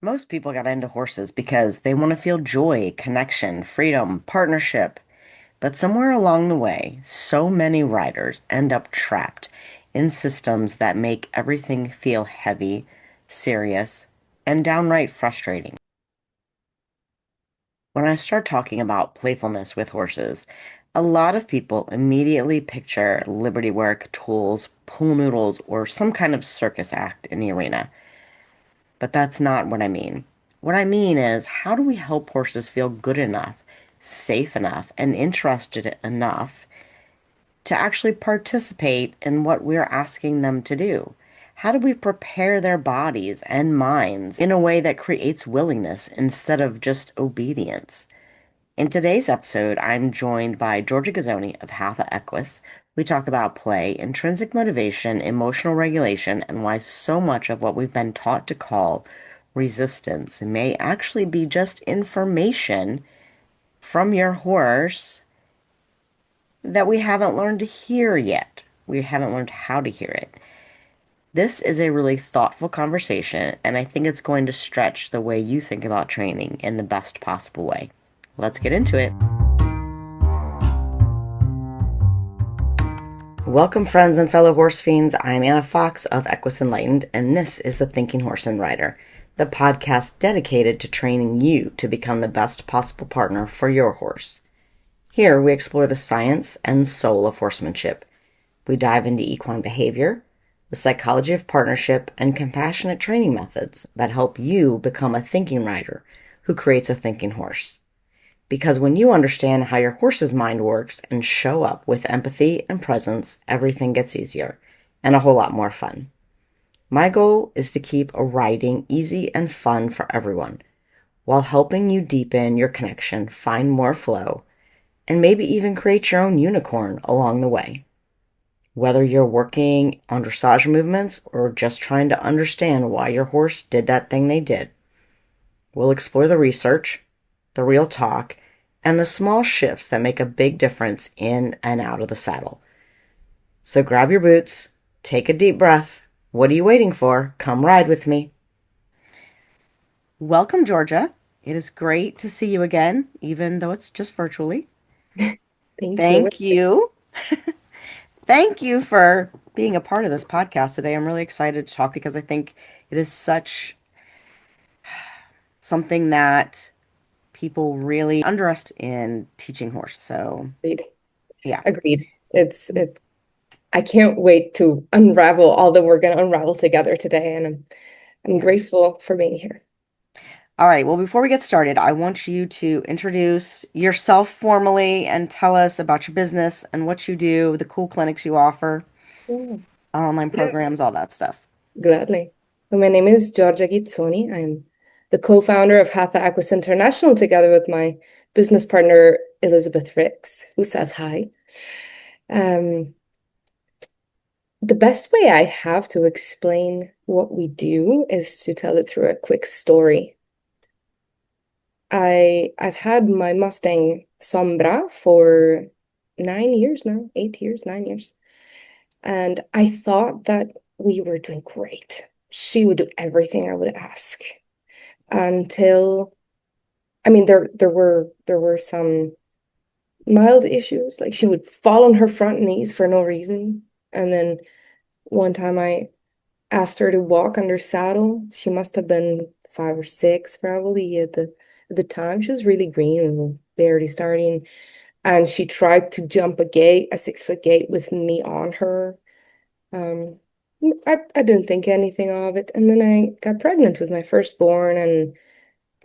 Most people got into horses because they want to feel joy, connection, freedom, partnership. But somewhere along the way, so many riders end up trapped in systems that make everything feel heavy, serious, and downright frustrating. When I start talking about playfulness with horses, a lot of people immediately picture liberty work, tools, pool noodles, or some kind of circus act in the arena. But that's not what I mean. What I mean is, how do we help horses feel good enough, safe enough, and interested enough to actually participate in what we're asking them to do? How do we prepare their bodies and minds in a way that creates willingness instead of just obedience? In today's episode, I'm joined by Giorgia Ghizzoni of Hatha Equus. We talk about play, intrinsic motivation, emotional regulation, and why so much of what we've been taught to call resistance may actually be just information from your horse that we haven't learned to hear yet. We haven't learned how to hear it. This is a really thoughtful conversation, and I think it's going to stretch the way you think about training in the best possible way. Let's get into it. Welcome, friends and fellow horse fiends. I'm Anna Fox of Equus Enlightened, and this is the Thinking Horse and Rider, the podcast dedicated to training you to become the best possible partner for your horse. Here, we explore the science and soul of horsemanship. We dive into equine behavior, the psychology of partnership, and compassionate training methods that help you become a thinking rider who creates a thinking horse. Because when you understand how your horse's mind works and show up with empathy and presence, everything gets easier and a whole lot more fun. My goal is to keep riding easy and fun for everyone, while helping you deepen your connection, find more flow, and maybe even create your own unicorn along the way. Whether you're working on dressage movements or just trying to understand why your horse did that thing they did, we'll explore the research, the real talk, and the small shifts that make a big difference in and out of the saddle. So grab your boots, take a deep breath. What are you waiting for? Come ride with me. Welcome, Giorgia. It is great to see you again, even though it's just virtually. Thank you. Thank you. Thank you for being a part of this podcast today. I'm really excited to talk because I think it is such something that people really underestimate in teaching horse. So, Agreed. yeah. Agreed. I can't wait to unravel all that we're going to unravel together today, and I'm grateful for being here. All right. Well, before we get started, I want you to introduce yourself formally and tell us about your business and what you do, the cool clinics you offer, Yeah. online Yeah, programs, all that stuff. gladly. My name is Giorgia Ghizzoni. I'm the co-founder of Hatha Equus International together with my business partner, Elizabeth Ricks, who says hi. Um, the best way I have to explain what we do is to tell it through a quick story. I've had my Mustang Sombra for 9 years now, 8 years, 9 years. And I thought that we were doing great. She would do everything I would ask until, I mean, there were some mild issues. Like she would fall on her front knees for no reason. And then one time I asked her to walk under saddle. She must have been 5 or 6 probably at the time. She was really green and barely starting. And she tried to jump a gate, a 6 foot gate with me on her. Um, I didn't think anything of it. And then I got pregnant with my firstborn and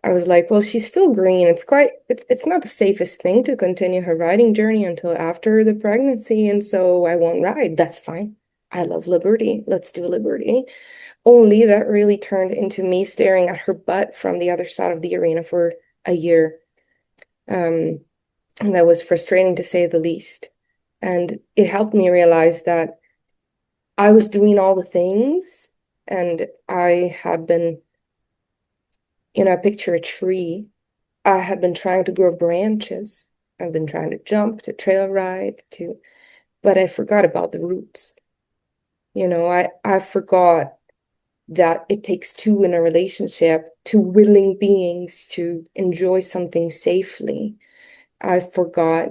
I was like, well, she's still green. It's not the safest thing to continue her riding journey until after the pregnancy, and so I won't ride. That's fine. I love liberty. Let's do liberty. Only that really turned into me staring at her butt from the other side of the arena for a year. Um, and that was frustrating to say the least. And it helped me realize that I was doing all the things and I had been, I picture a tree. I had been trying to grow branches. I've been trying to jump, to trail ride, but I forgot about the roots. I forgot that it takes two in a relationship, two willing beings to enjoy something safely. I forgot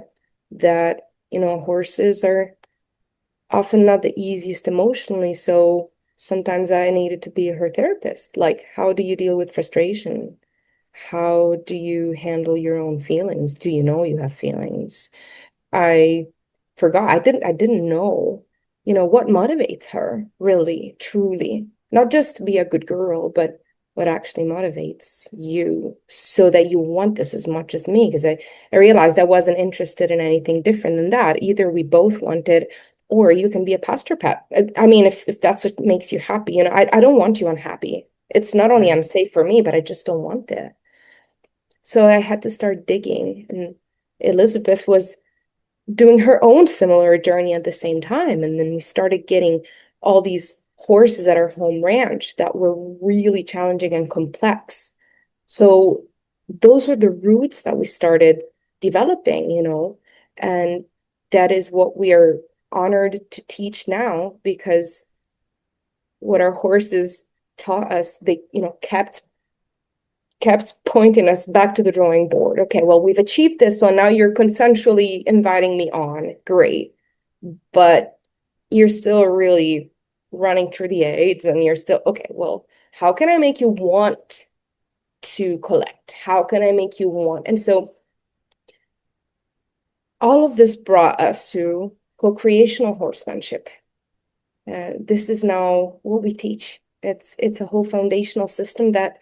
that, horses are often not the easiest emotionally. So sometimes I needed to be her therapist. Like, how do you deal with frustration? How do you handle your own feelings? Do you know you have feelings? I forgot. I didn't know, what motivates her really, truly. Not just to be a good girl, but what actually motivates you so that you want this as much as me. Because I realized I wasn't interested in anything different than that. Either we both wanted, or you can be a pastor pet. I mean, if that's what makes you happy, I don't want you unhappy. It's not only Right. unsafe for me, but I just don't want it. So I had to start digging. And Elizabeth was doing her own similar journey at the same time. And then we started getting all these horses at our home ranch that were really challenging and complex. So those were the roots that we started developing, and that is what we are honored to teach now because what our horses taught us, they, kept pointing us back to the drawing board. Okay, well, we've achieved this one. Now you're consensually inviting me on. Great. But you're still really running through the aids and you're still, okay, well, how can I make you want to collect? How can I make you want? And so all of this brought us to co-creational horsemanship. This is now what we teach. It's a whole foundational system that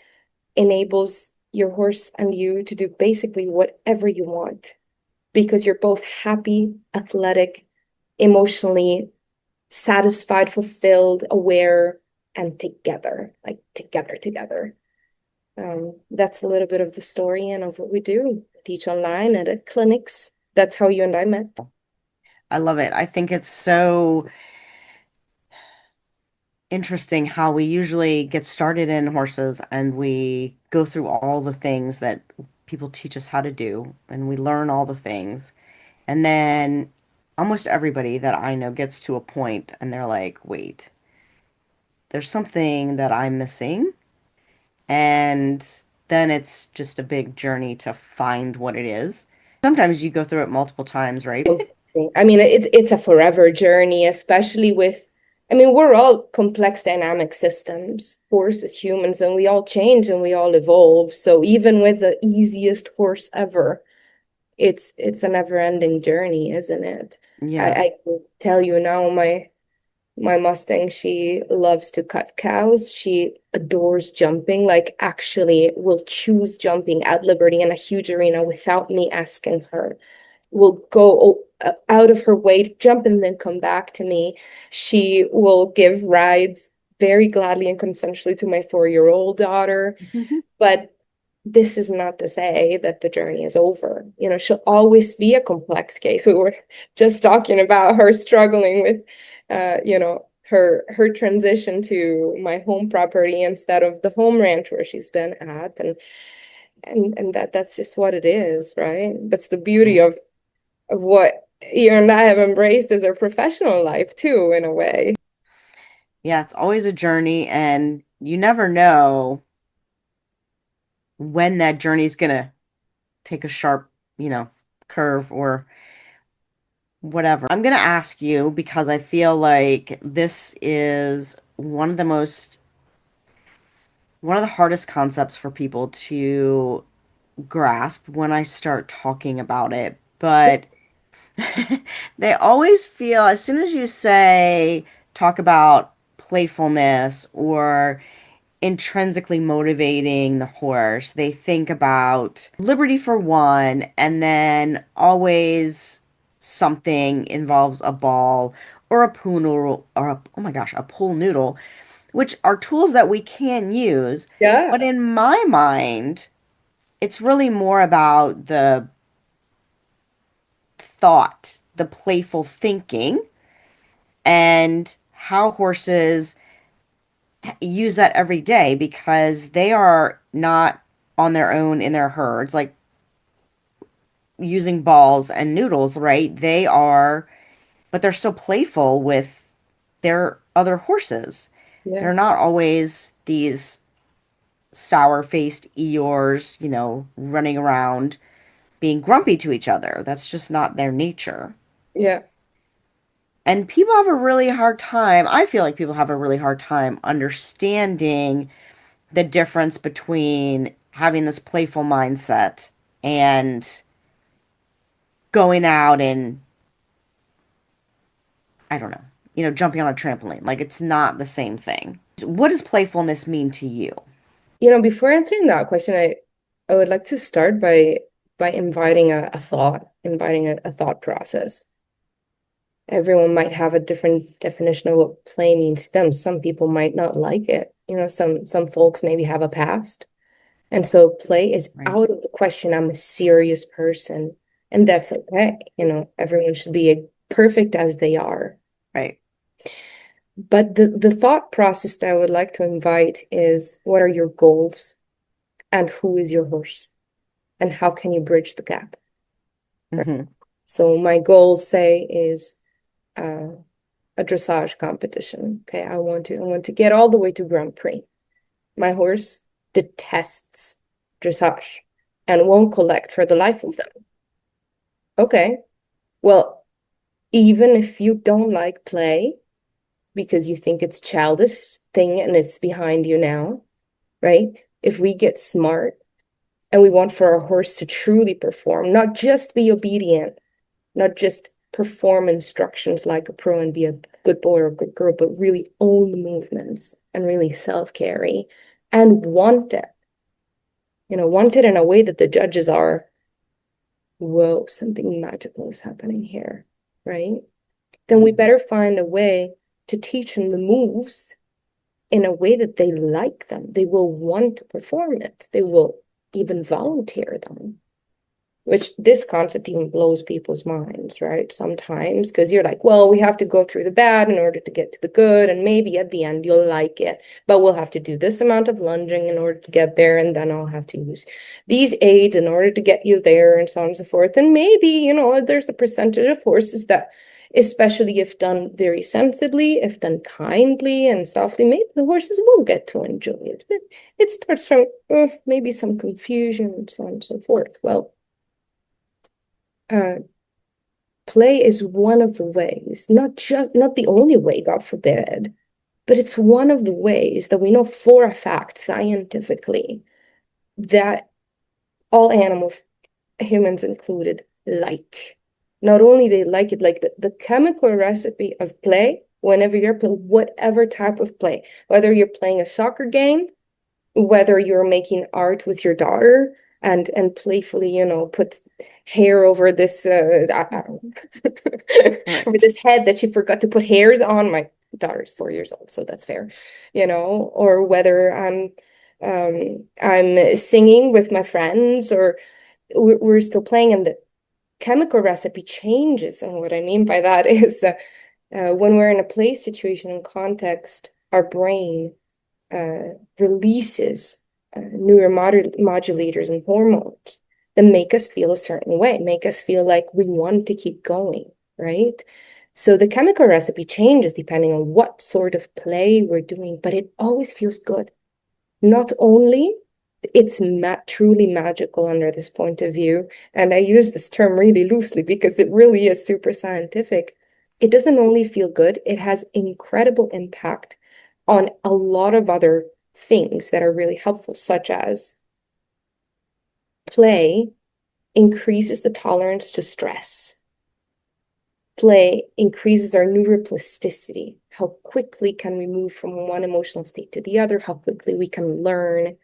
enables your horse and you to do basically whatever you want because you're both happy, athletic, emotionally satisfied, fulfilled, aware, and together, like together. That's a little bit of the story and of what we do. Teach online and at clinics. That's how you and I met. I love it. I think it's so interesting how we usually get started in horses and we go through all the things that people teach us how to do and we learn all the things. And then almost everybody that I know gets to a point and they're like, wait, there's something that I'm missing. And then it's just a big journey to find what it is. Sometimes you go through it multiple times, right? I mean, it's a forever journey, especially with, I mean, we're all complex dynamic systems, horses, humans, and we all change and we all evolve. So even with the easiest horse ever, it's a never-ending journey, isn't it? Yeah. I can tell you now, my Mustang, she loves to cut cows. She adores jumping, like actually will choose jumping at Liberty in a huge arena without me asking her. Will go out of her way to jump and then come back to me. She will give rides very gladly and consensually to my 4-year-old daughter. But this is not to say that the journey is over. She'll always be a complex case. We were just talking about her struggling with, her transition to my home property instead of the home ranch where she's been at, and that's just what it is, right? That's the beauty Yeah. of what you and I have embraced as our professional life too, in a way. Yeah, it's always a journey, and you never know when that journey's gonna take a sharp, curve or whatever. I'm gonna ask you because I feel like this is one of the hardest concepts for people to grasp when I start talking about it, but they always feel as soon as you say talk about playfulness or intrinsically motivating the horse, they think about liberty for one, and then always something involves a ball or a pool noodle or oh my gosh, a pool noodle, which are tools that we can use. But Yeah. in my mind, it's really more about the thought, the playful thinking, and how horses use that every day because they are not on their own in their herds, like using balls and noodles, right? But they're still playful with their other horses. Yeah. They're not always these sour-faced Eeyores, running around being grumpy to each other. That's just not their nature. Yeah. And people have a really hard time, I feel like people have a really hard time understanding the difference between having this playful mindset and going out and, I don't know, jumping on a trampoline. Like it's not the same thing. What does playfulness mean to you? Before answering that question, I would like to start by inviting a thought, inviting a thought process. Everyone might have a different definition of what play means to them. Some people might not like it. Some folks maybe have a past. And so play is Right. out of the question. I'm a serious person, and that's okay. Everyone should be perfect as they are. Right. But the thought process that I would like to invite is what are your goals and who is your horse and how can you bridge the gap? Right. Hmm. So my goals say is uh, a dressage competition. Okay, I want to get all the way to Grand Prix. My horse detests dressage and won't collect for the life of them. Okay, well, even if you don't like play because you think it's childish thing and it's behind you now, right? If we get smart and we want for our horse to truly perform, not just be obedient, not just perform instructions like a pro and be a good boy or a good girl, but really own the movements and really self-carry and want it, want it in a way that the judges are, whoa, something magical is happening here, right? Then we better find a way to teach them the moves in a way that they like them. They will want to perform it. They will even volunteer them, which this concept even blows people's minds, right? Sometimes, because you're like, well, we have to go through the bad in order to get to the good, and maybe at the end you'll like it, but we'll have to do this amount of lunging in order to get there, and then I'll have to use these aids in order to get you there, and so on and so forth. And maybe, there's a percentage of horses that, especially if done very sensibly, if done kindly and softly, maybe the horses will get to enjoy it. But it starts from maybe some confusion and so on and so forth. Well, uh, play is one of the ways, not the only way, God forbid, but it's one of the ways that we know for a fact scientifically that all animals, humans included, like. Not only they like it, like the chemical recipe of play, whenever you're playing whatever type of play, whether you're playing a soccer game, whether you're making art with your daughter and playfully, put hair over this I don't know, Right. over this head that she forgot to put hairs on. My daughter's 4 years old, so that's fair, or whether I'm singing with my friends or we're still playing and the chemical recipe changes. And what I mean by that is when we're in a play situation and context, our brain releases neuromodulators and hormones that make us feel a certain way, make us feel like we want to keep going, right? So the chemical recipe changes depending on what sort of play we're doing, but it always feels good. Not only it's truly magical under this point of view, and I use this term really loosely because it really is super scientific. It doesn't only feel good, it has incredible impact on a lot of other things that are really helpful, such as play increases the tolerance to stress. Play increases our neuroplasticity. How quickly can we move from one emotional state to the other? How quickly we can learn.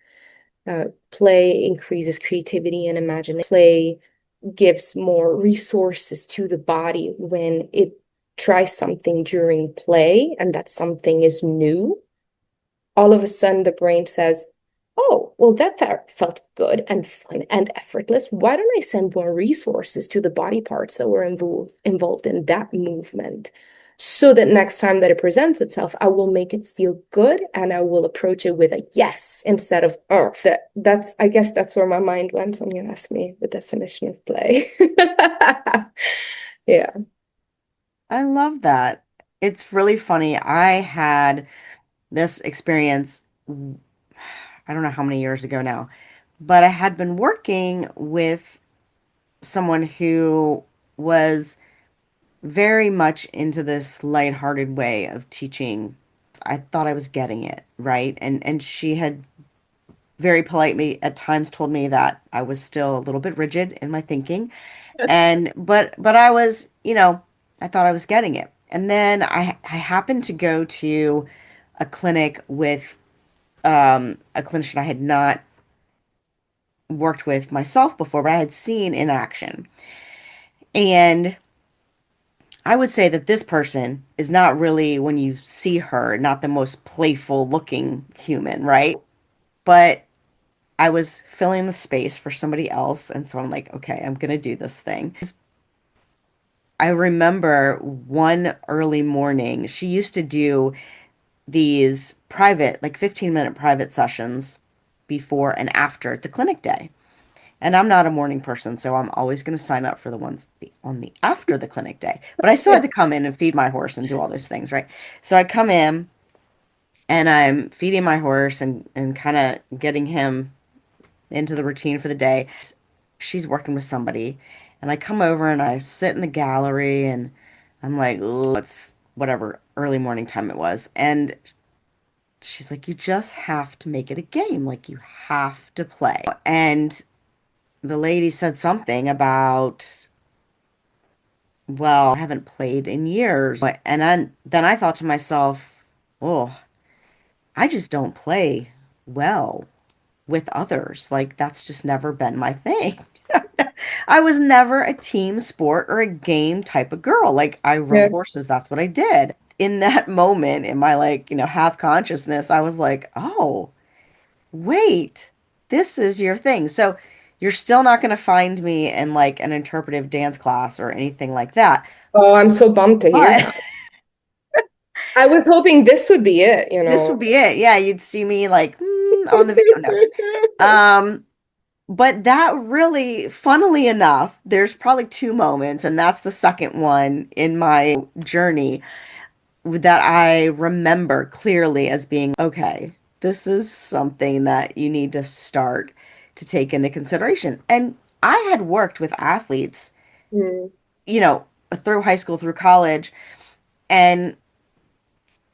Play increases creativity and imagination. Play gives more resources to the body when it tries something during play and that something is new. All of a sudden, the brain says, oh, well, that felt good and fun and effortless. Why don't I send more resources to the body parts that were involved in that movement? So that next time that it presents itself, I will make it feel good and I will approach it with a yes instead of oh. I guess that's where my mind went when you asked me the definition of play. Yeah. I love that. It's really funny. I had This experience, I don't know how many years ago now, but I had been working with someone who was very much into this lighthearted way of teaching. I thought I was getting it, right? And she had very politely at times told me that I was still a little bit rigid in my thinking. And but I was, I thought I was getting it. And then I happened to go to a clinic with a clinician I had not worked with myself before, but I had seen in action. And I would say that this person is not really, when you see her, not the most playful looking human, right? But I was filling the space for somebody else. And so I'm like, okay, I'm going to do this thing. I remember one early morning, she used to do these private, like 15-minute private sessions before and after the clinic day. And I'm not a morning person, so I'm always going to sign up for the ones on the after the clinic day. But I still had to come in and feed my horse and do all those things, right? So I come in and I'm feeding my horse and kind of getting him into the routine for the day. She's working with somebody, and I come over and I sit in the gallery and I'm like, "Ugh," it's whatever early morning time it was. And she's like, you just have to make it a game. Like, you have to play. And the lady said something about, well, I haven't played in years. And then I thought to myself, oh, I just don't play well with others. Like, that's just never been my thing. I was never a team sport or a game type of girl. Like, I rode Yeah. horses, that's what I did. In that moment, in my, like, half consciousness, I was like, oh, wait, this is your thing. So you're still not going to find me in like an interpretive dance class or anything like that. Oh, I'm so bummed to hear But that. I was hoping this would be it, you this know. would be it. Yeah, you'd see me like on the video. No. Um, but that really, funnily enough, there's probably two moments, and that's the second one in my journey that I remember clearly as being, okay, this is something that you need to start to take into consideration. And I had worked with athletes, Mm, you know, through high school, through college, and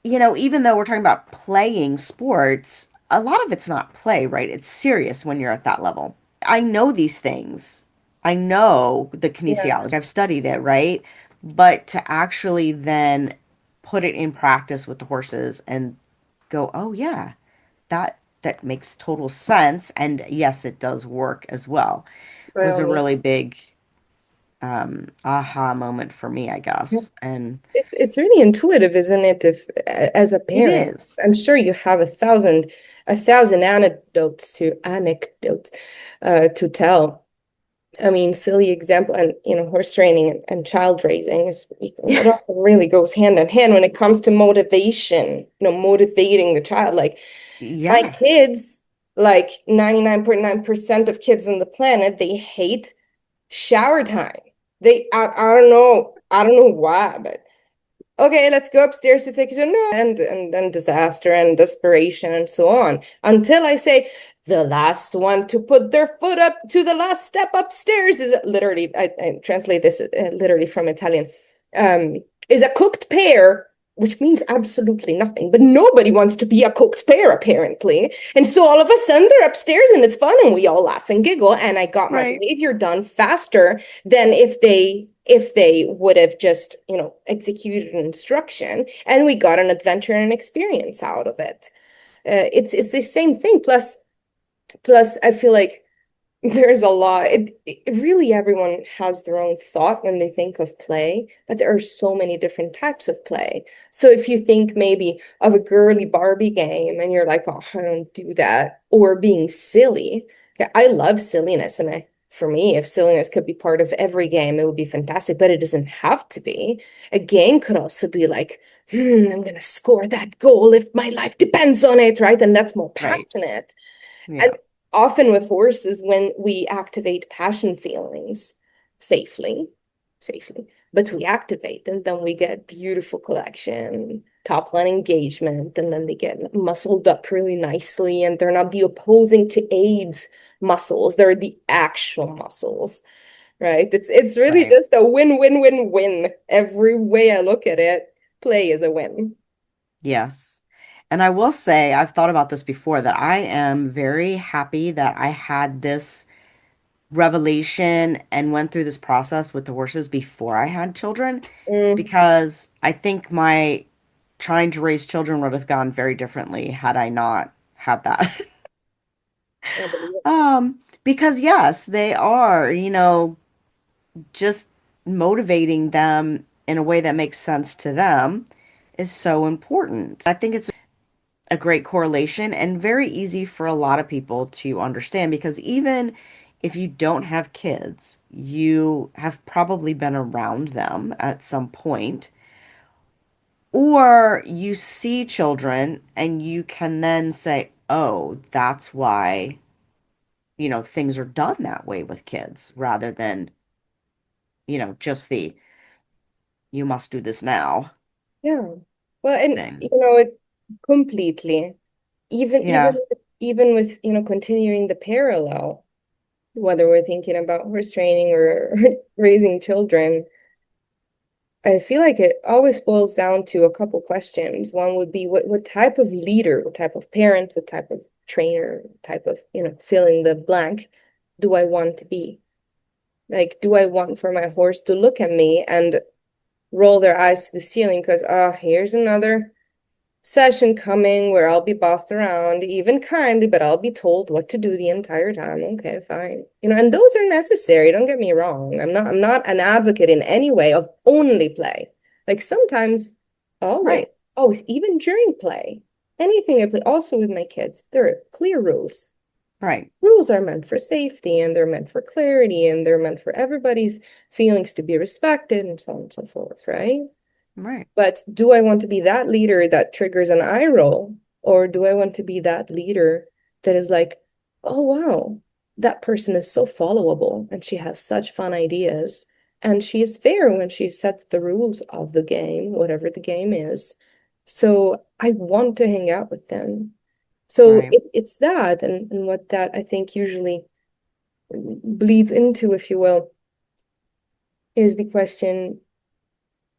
even though we're talking about playing sports, a lot of it's not play, right? It's serious when you're at that level. I know these things. I know the yeah, kinesiology. I've studied it, right? But to actually then put it in practice with the horses and go, oh yeah, that makes total sense. And yes, it does work as well, by was all a means. really big aha moment for me, I guess. And It's really intuitive, isn't it? If as a it parent, is. I'm sure you have a thousand anecdotes to tell. I mean, silly example, and horse training and child raising it all really goes hand in hand when it comes to motivation, motivating the child. Like my Yeah, kids, like 99.9% of kids on the planet, they hate shower time. I don't know why, but okay, let's go upstairs to take it to no, and then disaster and desperation and so on. Until I say the last one to put their foot up to the last step upstairs is literally, I translate this literally from Italian, um, is a cooked pear, which means absolutely nothing. But nobody wants to be a cooked pear, apparently. And so all of a sudden they're upstairs and it's fun and we all laugh and giggle. And I got my right. behavior done faster than if they would have just, executed an instruction, and we got an adventure and an experience out of it. It's the same thing. Plus, I feel like there's a lot. Really, everyone has their own thought when they think of play, but there are so many different types of play. So if you think maybe of a girly Barbie game and you're like, oh, I don't do that, or being silly. Yeah, I love silliness, and for me, if silliness could be part of every game, it would be fantastic, but it doesn't have to be. A game could also be like, I'm gonna score that goal if my life depends on it, right? And that's more Right. passionate. And Yeah. often with horses, when we activate passion feelings safely, safely, but we activate, and then we get beautiful collection, top line engagement, and then they get muscled up really nicely, and they're not the opposing to AIDS muscles, they're the actual muscles, right? It's really Right. just a win-win-win-win. Every way I look at it, play is a win. Yes. And I will say, I've thought about this before, that I am very happy that I had this revelation and went through this process with the horses before I had children, Mm, because I think my trying to raise children would have gone very differently had I not had that. I believe it. Because yes, they are, just motivating them in a way that makes sense to them is so important. I think it's a great correlation and very easy for a lot of people to understand, because even if you don't have kids, you have probably been around them at some point, or you see children and you can then say, oh, that's why, things are done that way with kids rather than, just the you must do this now Yeah. Well, and thing. it completely. Yeah, Even with, continuing the parallel, whether we're thinking about horse training or raising children, I feel like it always boils down to a couple questions. One would be what type of leader, what type of parent, what type of trainer, type of, fill in the blank do I want to be? Like, do I want for my horse to look at me and roll their eyes to the ceiling because, here's another session coming where I'll be bossed around, even kindly, but I'll be told what to do the entire time. Okay, fine. And those are necessary, don't get me wrong. I'm not an advocate in any way of only play. Like sometimes, always, right, always, even during play, anything I play, also with my kids, there are clear rules. right, Rules are meant for safety and they're meant for clarity and they're meant for everybody's feelings to be respected and so on and so forth, right? right, But do I want to be that leader that triggers an eye roll? Or do I want to be that leader that is like, oh, wow, that person is so followable and she has such fun ideas. And she is fair when she sets the rules of the game, whatever the game is. So I want to hang out with them. So right, it's that. And what that I think usually bleeds into, if you will, is the question,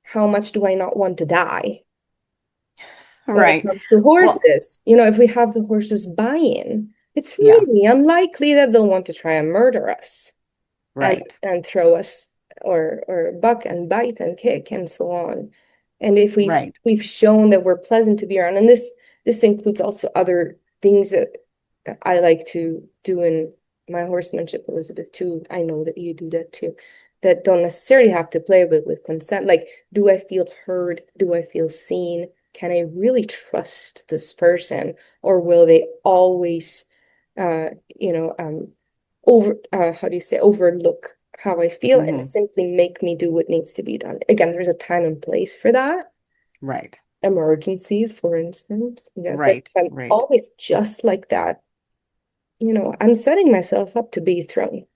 how much do I not want to die? When it right. comes to Well, horses, if we have the horses buy-in, it's yeah, really unlikely that they'll want to try and murder us and right, throw us or buck and bite and kick and so on. And if right. we've shown that we're pleasant to be around, and this includes also other things that I like to do in my horsemanship, Elizabeth, too. I know that you do that too. That don't necessarily have to play with consent. Like, do I feel heard? Do I feel seen? Can I really trust this person? Or will they always, uh, you know, how do you say, overlook how I feel and Hmm. simply make me do what needs to be done? Again, there's a time and place for that. Right, Emergencies, for instance. Yeah, but right, if I'm right, always just like that, I'm setting myself up to be thrown,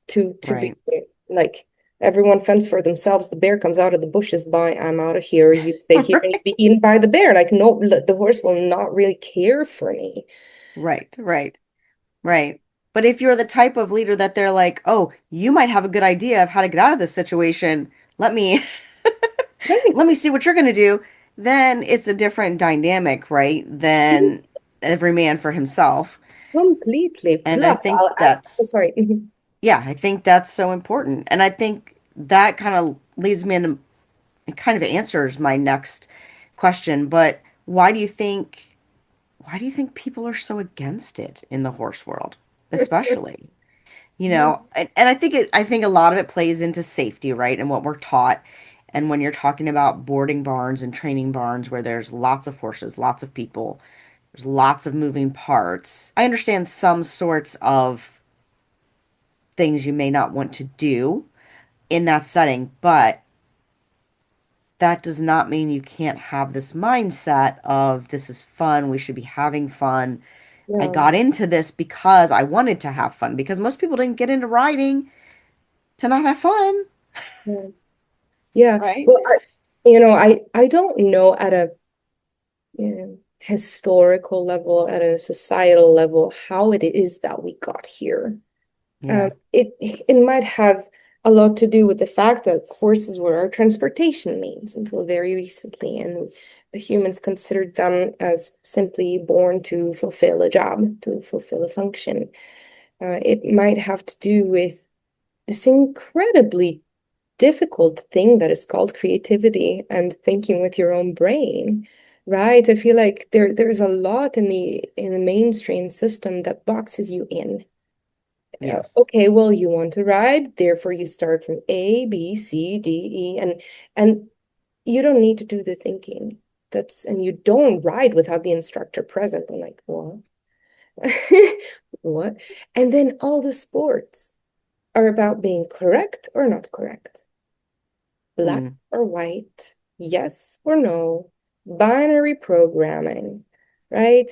to be right. like everyone fends for themselves. The bear comes out of the bushes. Bye, I'm out of here. You stay here and you Right, be eaten by the bear. Like, no, the horse will not really care for me. right, right, right. But if you're the type of leader that they're like, oh, you might have a good idea of how to get out of this situation, let me Right. let me see what you're going to do, then it's a different dynamic, right? Than every man for himself. Completely. And I Plus, think I'll add, oh, that's, sorry. yeah, I think that's so important. And I think that kind of leads me into, it kind of answers my next question. But why do you think people are so against it in the horse world, especially? And I think a lot of it plays into safety, right? And what we're taught. And when you're talking about boarding barns and training barns where there's lots of horses, lots of people, there's lots of moving parts. I understand some sorts of things you may not want to do in that setting, but that does not mean you can't have this mindset of this is fun, we should be having fun. I Yeah. got into this because I wanted to have fun, because most people didn't get into riding to not have fun. Yeah. Yeah. right? Well, I don't know at a historical level, at a societal level, how it is that we got here. Yeah. It might have a lot to do with the fact that horses were our transportation means until very recently, and the humans considered them as simply born to fulfill a job, to fulfill a function. It might have to do with this incredibly difficult thing that is called creativity and thinking with your own brain, right? I feel like there's a lot in the mainstream system that boxes you in. Yes. Okay, well, you want to ride, therefore you start from A, B, C, D, E, and you don't need to do the thinking. And you don't ride without the instructor present. I'm like, what? What? And then all the sports are about being correct or not correct, black Mm. or white, yes or no, binary programming, right?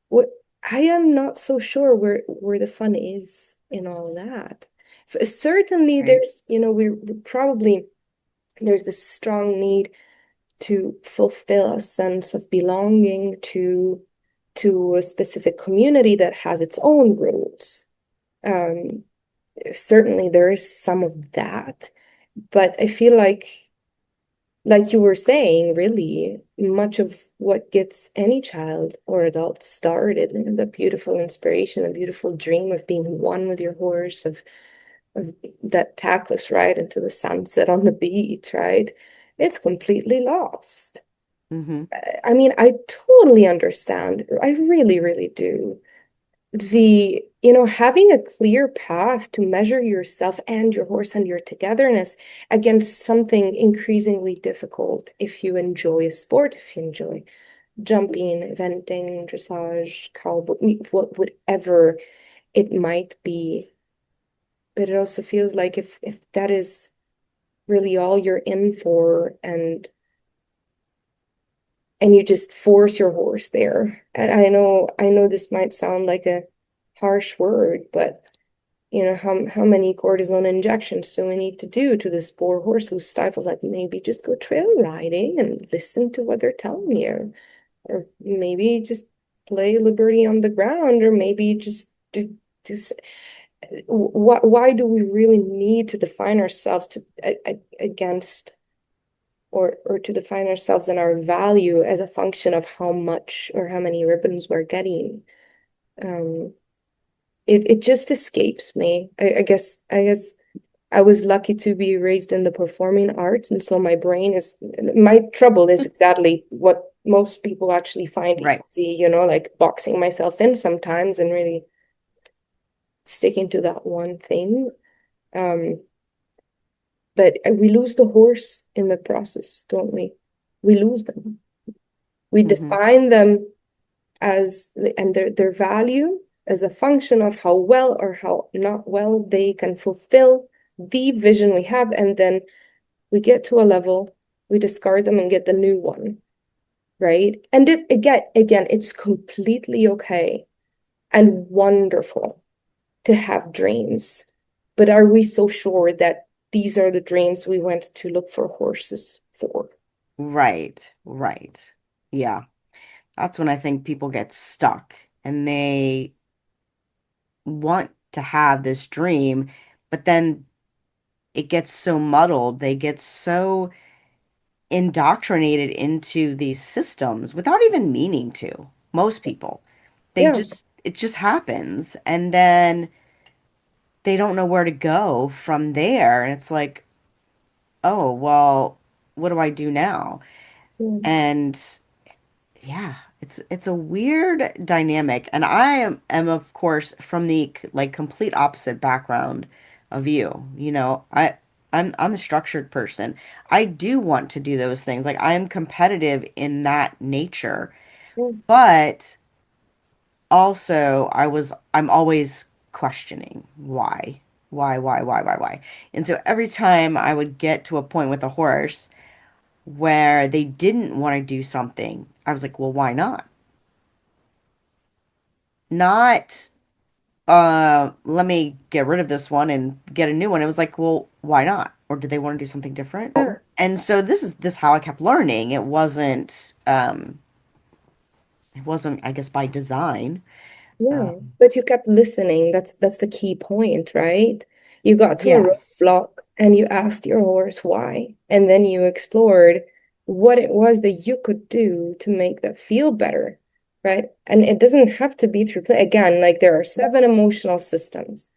What I am not so sure where the fun is in all that. Certainly, Right. we're probably there's this strong need to fulfill a sense of belonging to a specific community that has its own rules. Um, Certainly, there is some of that, but I feel like you were saying, really, much of what gets any child or adult started, the beautiful inspiration, the beautiful dream of being one with your horse, of that tactless ride into the sunset on the beach, right? It's completely lost. Mm-hmm. I mean, I totally understand. I really, really do. Having a clear path to measure yourself and your horse and your togetherness against something increasingly difficult if you enjoy a sport, if you enjoy jumping, eventing, dressage, cowboy, whatever it might be. But it also feels like if that is really all you're in for, and you just force your horse there. And I know this might sound like a harsh word, but how many cortisone injections do we need to do to this poor horse who stifles? Like, maybe just go trail riding and listen to what they're telling you, or maybe just play liberty on the ground, or maybe just do why do we really need to define ourselves against, or to define ourselves and our value as a function of how much or how many ribbons we're getting? Um, it just escapes me. I guess I was lucky to be raised in the performing arts, and so my trouble is exactly what most people actually find Right. easy, like boxing myself in sometimes and really sticking to that one thing. Um, but we lose the horse in the process, don't we? We lose them. We Mm-hmm. define them and their value as a function of how well or how not well they can fulfill the vision we have, and then we get to a level, we discard them and get the new one, right? And again, it's completely okay and wonderful to have dreams, but are we so sure that these are the dreams we went to look for horses for? Right. Right. Yeah. That's when I think people get stuck and they want to have this dream, but then it gets so muddled. They get so indoctrinated into these systems without even meaning to. Most people, Yeah. it just happens. And then they don't know where to go from there. And it's like, oh, well, what do I do now? Yeah. And yeah, it's a weird dynamic. And I am of course from the like complete opposite background of you. I'm the structured person. I do want to do those things. Like I am competitive in that nature. Yeah. But also I'm always questioning why. Why? And so every time I would get to a point with a horse where they didn't want to do something, I was like, well, why not? Not let me get rid of this one and get a new one. It was like, well, why not? Or did they want to do something different? Yeah. And so this how I kept learning. It wasn't, I guess, by design. Yeah, Um, but you kept listening. That's the key point, right? You got to a yes. roadblock and you asked your horse why, and then you explored what it was that you could do to make that feel better, right? And it doesn't have to be through play. Again, like there are seven emotional systems.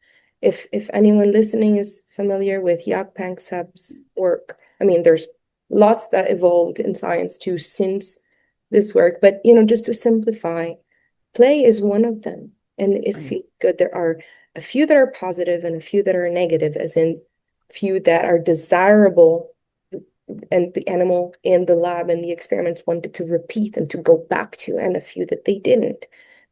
If anyone listening is familiar with Jaak Panksepp's work, I mean, there's lots that evolved in science too since this work, but just to simplify. Play is one of them, and it Right. feels good. There are a few that are positive and a few that are negative, as in few that are desirable, and the animal in the lab and the experiments wanted to repeat and to go back to, and a few that they didn't.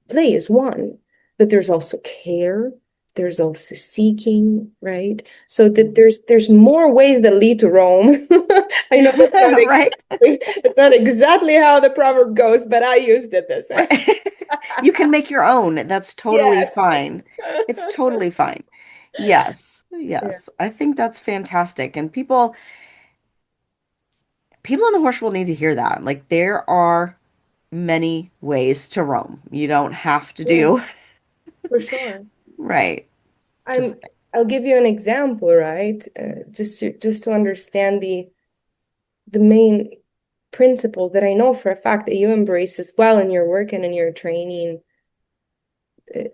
Play is one, but there's also care. There's also seeking, right? So that Mhm. there's more ways that lead to Rome. I know that's not Right. it's not exactly how the proverb goes, but I used it this way. Right. You can make your own. That's totally Yes. fine. It's totally fine. Yes. Yeah. Yes. I think that's fantastic. And people in the horse will need to hear that. Like there are many ways to roam. You don't have to Yeah, do for sure. right. I'm Just I'll give you an example, right? Just to understand the main principle that I know for a fact that you embrace as well in your work and in your training.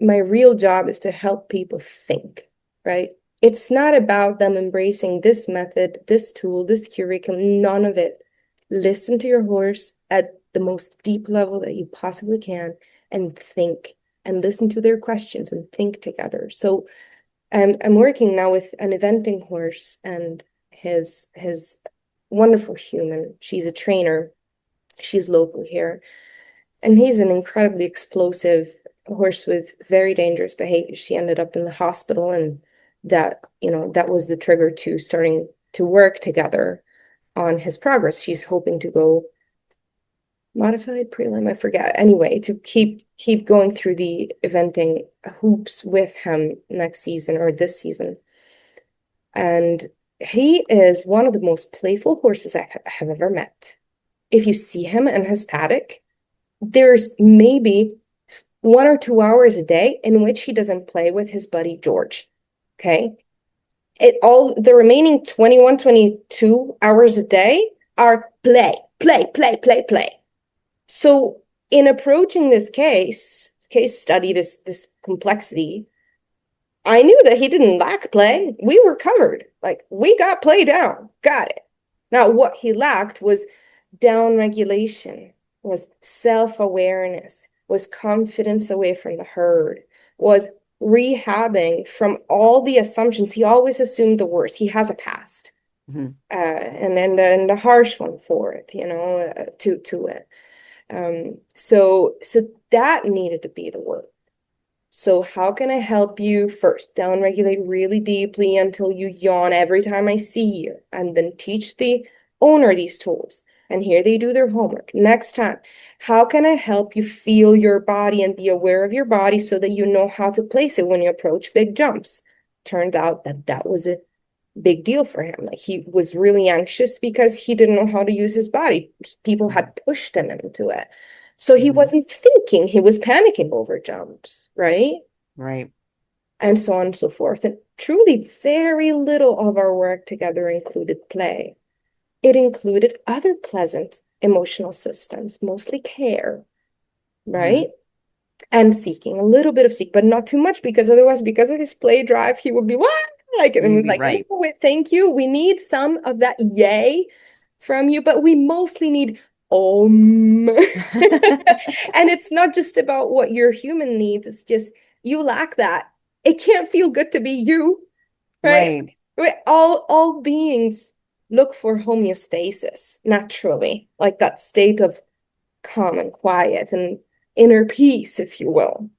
My real job is to help people think, right? It's not about them embracing this method, this tool, this curriculum, none of it. Listen to your horse at the most deep level that you possibly can and think and listen to their questions and think together. So I'm working now with an eventing horse and his wonderful human. She's a trainer. She's local here. And he's an incredibly explosive horse with very dangerous behavior. She ended up in the hospital, and that was the trigger to starting to work together on his progress. She's hoping to go modified prelim, I forget. Anyway, to keep going through the eventing hoops with him next season or this season. And he is one of the most playful horses I have ever met. If you see him in his paddock, there's maybe 1 or 2 hours a day in which he doesn't play with his buddy George. Okay. All the remaining 21, 22 hours a day are play, play, play, play, play. So in approaching this case study, this complexity, I knew that he didn't lack play. We were covered. Like we got play down. Got it. Now what he lacked was down regulation, was self-awareness, was confidence away from the herd, was rehabbing from all the assumptions. He always assumed the worst. He has a past, mhm. and the harsh one for it, to it. So that needed to be the work. So how can I help you? First, downregulate really deeply until you yawn every time I see you, and then teach the owner these tools. And here they do their homework. Next time, how can I help you feel your body and be aware of your body so that you know how to place it when you approach big jumps? Turned out that was a big deal for him. Like he was really anxious because he didn't know how to use his body. People had pushed him into it. So he Mhm. wasn't thinking, he was panicking over jumps, right? Right. And so on and so forth. And truly, very little of our work together included play. It included other pleasant emotional systems, mostly care, Mhm. right? And seeking, a little bit of seek, but not too much, because otherwise, because of his play drive, he would be what? Like, and You'd we'd be like, right. thank you. We need some of that yay from you, but we mostly need om. And it's not just about what your human needs, it's just you lack that. It can't feel good to be you, right? Right. All beings look for homeostasis naturally, like that state of calm and quiet and inner peace, if you will.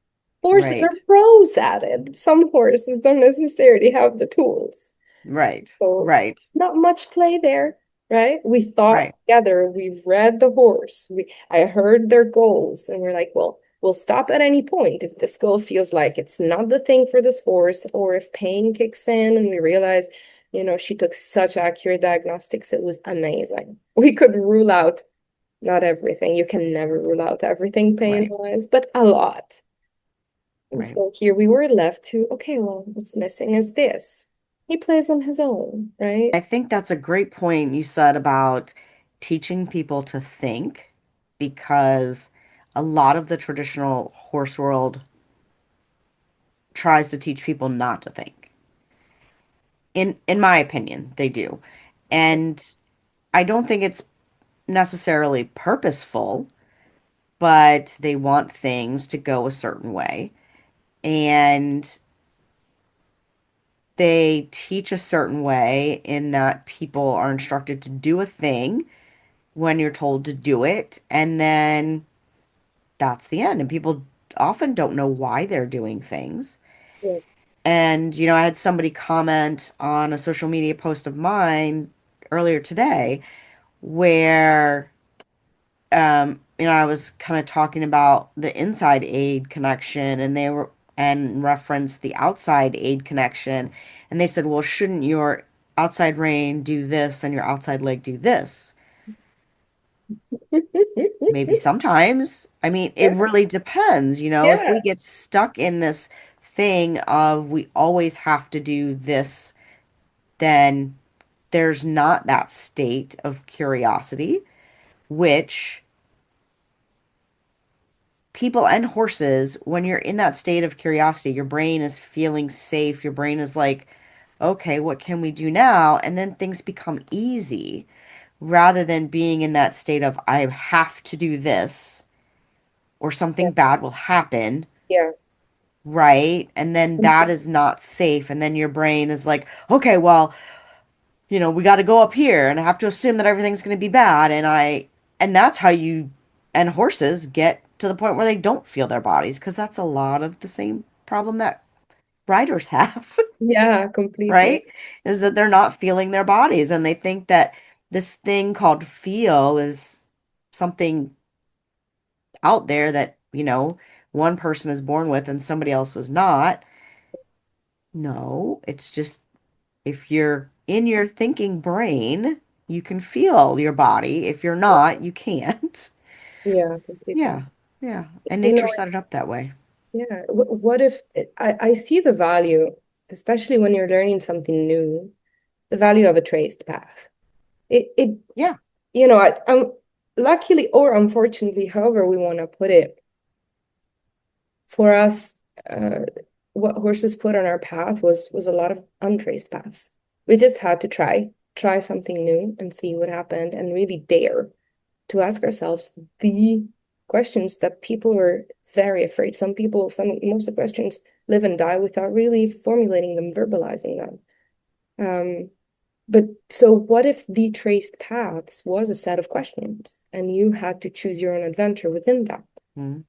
Horses are Right. pros at it. Some horses don't necessarily have the tools. Right. So Right. not much play there, right? We thought Right. together, we've read the horse. I heard their goals, and we're like, well, We'll stop at any point if the skull feels like it's not the thing for this horse, or if pain kicks in and we realize, she took such accurate diagnostics. It was amazing. We could rule out not everything. You can never rule out everything Right, pain-wise, but a lot. And right. so here we were left to, okay, well, what's missing is this. He plays on his own, right? I think that's a great point you said about teaching people to think, because a lot of the traditional horse world tries to teach people not to think. In my opinion, they do. And I don't think it's necessarily purposeful, but they want things to go a certain way. And they teach a certain way in that people are instructed to do a thing when you're told to do it, and then that's the end. And people often don't know why they're doing things. Yeah. And, I had somebody comment on a social media post of mine earlier today where, I was kind of talking about the inside aid connection, and they were, and referenced the outside aid connection. And they said, well, shouldn't your outside rein do this and your outside leg do this? Maybe sometimes. I mean, it Yeah. really depends. If we Yeah. get stuck in this thing of we always have to do this, then there's not that state of curiosity, which people and horses, when you're in that state of curiosity, your brain is feeling safe. Your brain is like, okay, what can we do now? And then things become easy rather than being in that state of, I have to do this or Yeah. something bad will happen. Yeah. Right. And then that is not safe. And then your brain is like, okay, well, we got to go up here and I have to assume that everything's going to be bad. And that's how you and horses get to the point where they don't feel their bodies, because that's a lot of the same problem that riders have, Yeah, completely. right? Is that they're not feeling their bodies and they think that this thing called feel is something out there that, one person is born with and somebody else is not. No, it's just if you're in your thinking brain, you can feel your body. If you're not, you can't. Yeah, completely. Yeah, yeah. And You nature know, set it up that way. yeah. What if I see the value, especially when you're learning something new, the value of a traced path. It Yeah. luckily or unfortunately, however we want to put it, for us, uh, what horses put on our path was a lot of untraced paths. We just had to try something new and see what happened, and really dare to ask ourselves the questions that people are very afraid. Most of the questions live and die without really formulating them, verbalizing them. Um, but so what if the traced paths was a set of questions and you had to choose your own adventure within that, Mhm.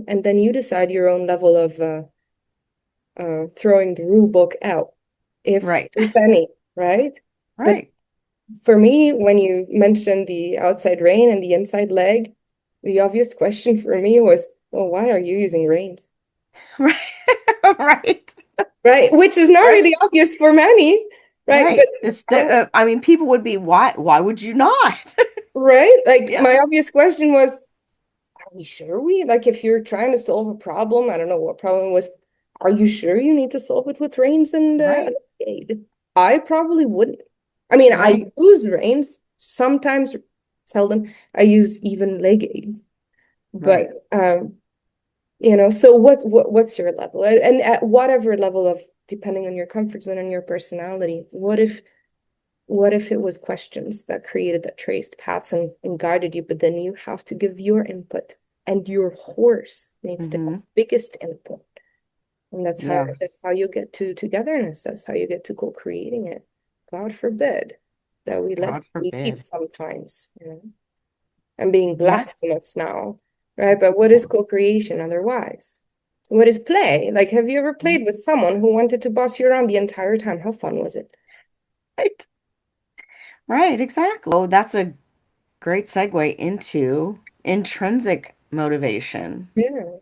and then you decide your own level of throwing the rule book out, Right. if any, right? But Right. for me, when you mentioned the outside rein and the inside leg, the obvious question for me was, well, why are you using reins? Right. Right. Right? Which is not Right. really obvious for many, right? But Right. uh, I mean, people would be, why would you not? right? Like Yeah. my obvious question was, are we sure like if you're trying to solve a problem, I don't know what problem it was, are you sure you need to solve it with reins and a Right. aid? I probably wouldn't. I mean, I Right. use reins sometimes, seldom. I use even leg aids. But Right. so what's your level? And at whatever level of, depending on your comfort zone and your personality, what if it was questions that created that traced paths and guided you, but then you have to give your input and your horse needs to have Hmm. biggest input. And that's Yes. how you get to togetherness. That's how you get to co-creating it. God forbid that we let God lead forbid. sometimes. I'm being Yes. blasphemous now, right? But what is co-creation otherwise? What is play? Like, have you ever played with someone who wanted to boss you around the entire time? How fun was it? Right. Right. Exactly. Oh, that's a great segue into intrinsic motivation Yeah.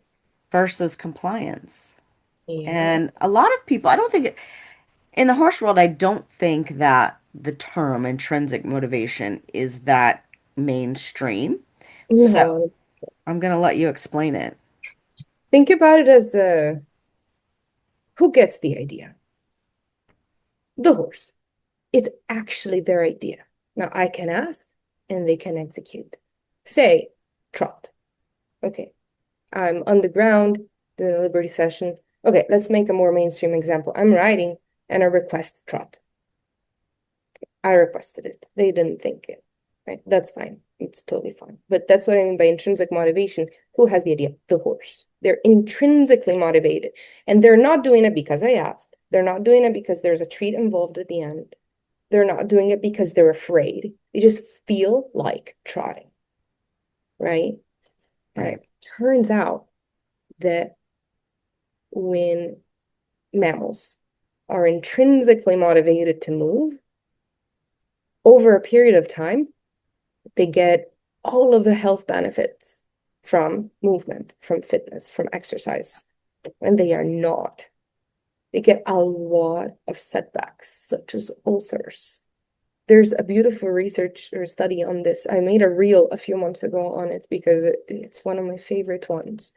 versus compliance. Yeah. And a lot of people, I don't think, in the horse world, I don't think that the term intrinsic motivation is that mainstream. So No, I'm going to let you explain it. think about it as who gets the idea? The horse. It's actually their idea. Now I can ask and they can execute. Say, trot. Okay. I'm on the ground doing a liberty session. Okay, let's make a more mainstream example. I'm riding and I request trot. I requested it. They didn't think it. Right? That's fine. It's totally fine. But that's what I mean by intrinsic motivation. Who has the idea? The horse. They're intrinsically motivated. And they're not doing it because I asked. They're not doing it because there's a treat involved at the end. They're not doing it because they're afraid. They just feel like trotting, right? And Right. it turns out that when mammals are intrinsically motivated to move, over a period of time, they get all of the health benefits from movement, from fitness, from exercise. When they are not, they get a lot of setbacks, such as ulcers. There's a beautiful research or study on this. I made a reel a few months ago on it because it's one of my favorite ones.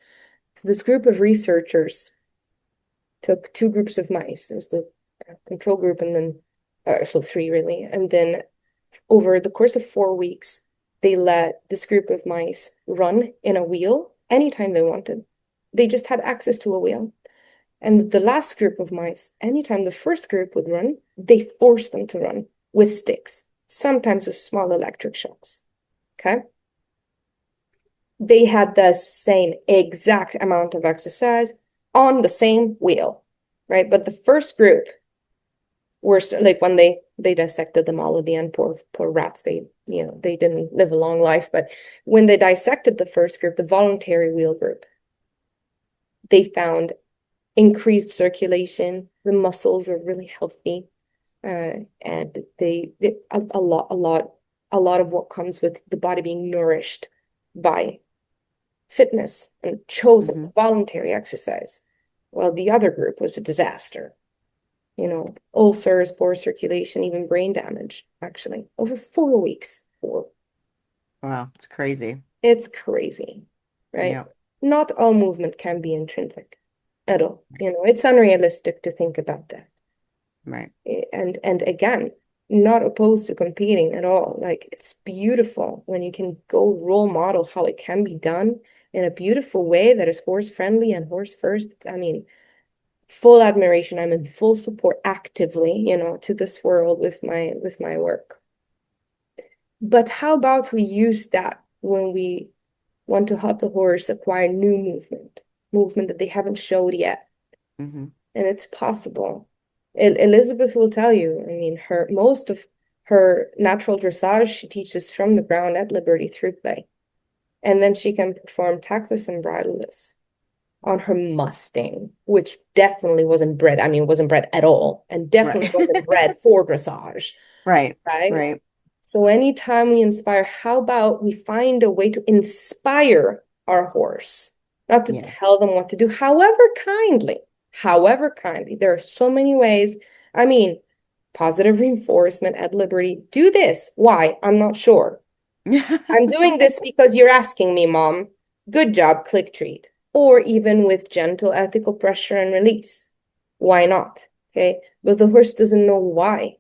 This group of researchers took two groups of mice. It was the control group and then, so three really. And then over the course of 4 weeks, they let this group of mice run in a wheel anytime they wanted. They just had access to a wheel. And the last group of mice, anytime the first group would run, they forced them to run with sticks, sometimes with small electric shocks. Okay. They had the same exact amount of exercise on the same wheel, right? But the first group were like when they dissected them all at the end, poor rats, they didn't live a long life. But when they dissected the first group, the voluntary wheel group, they found increased circulation. The muscles are really healthy, and they a lot of what comes with the body being nourished by fitness and chosen Hmm. voluntary exercise. While the other group was a disaster. Ulcers, poor circulation, even brain damage, actually, over 4 weeks. Wow, it's crazy. It's crazy, right? Yeah. Not all movement can be intrinsic at all. It's unrealistic to think about that. Right. And again, not opposed to competing at all. Like it's beautiful when you can go role model how it can be done in a beautiful way that is horse friendly and horse first. I mean, full admiration. I'm in full support actively, to this world with my work. But how about we use that when we want to help the horse acquire new movement that they haven't showed yet? Hmm. And it's possible. Elizabeth will tell you, I mean, most of her natural dressage she teaches from the ground at Liberty through play. And then she can perform tactless and bridleless on her Mustang, which definitely wasn't bred. I mean, wasn't bred at all, and definitely Right. wasn't bred for dressage, Right. right? Right. So anytime we inspire, how about we find a way to inspire our horse, not to Yeah. tell them what to do, however kindly. There are so many ways. I mean, positive reinforcement at Liberty. Do this. Why? I'm not sure. I'm doing this because you're asking me, Mom. Good job, click treat. Or even with gentle ethical pressure and release. Why not? Okay. But the horse doesn't know why,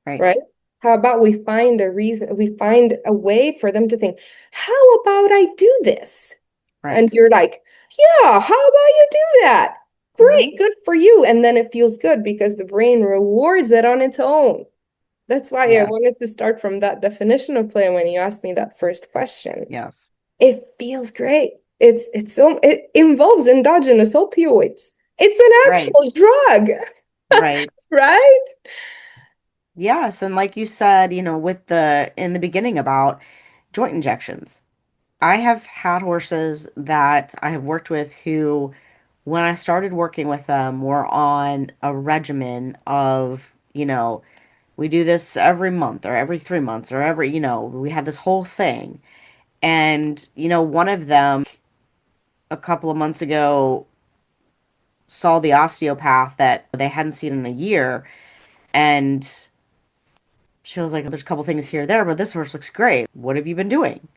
Right. right? How about we find a reason, we find a way for them to think, how about I do this? And Right. you're like, yeah, how about you do that? Hmm. Great, good for you. And then it feels good because the brain rewards it on its own. That's why I Yes. wanted to start from that definition of play when you asked me that first question. Yes. It feels great. It involves endogenous opioids. It's an Right. actual drug, Right. right? Yes. And like you said, with in the beginning about joint injections, I have had horses that I have worked with who, when I started working with them, were on a regimen of, we do this every month or every 3 months or we had this whole thing. And, one of them a couple of months ago saw the osteopath that they hadn't seen in a year. And she was like, there's a couple things here, there, but this horse looks great. What have you been doing?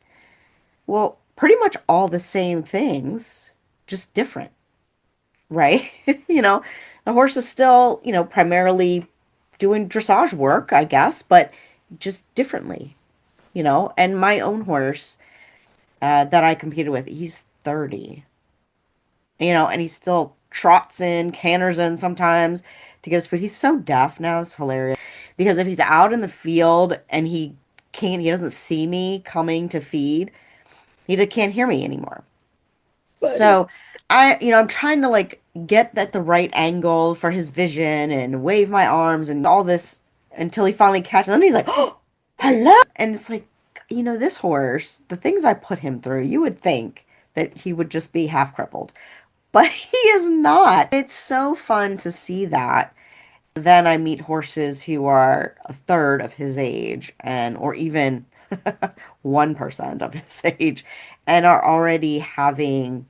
Well, pretty much all the same things, just different, right? The horse is still, primarily doing dressage work, I guess, but just differently, And my own horse that I competed with, he's 30, and he still trots in, canters in sometimes to get his food. He's so deaf now. It's hilarious because if he's out in the field and he doesn't see me coming to feed, can't hear me anymore. Buddy. So I'm trying to like get at the right angle for his vision and wave my arms and all this until he finally catches. And then he's like, "Oh, hello!" And it's like, this horse, the things I put him through, you would think that he would just be half crippled, but he is not. It's so fun to see that. Then I meet horses who are a third of his age or even 1% of his age and are already having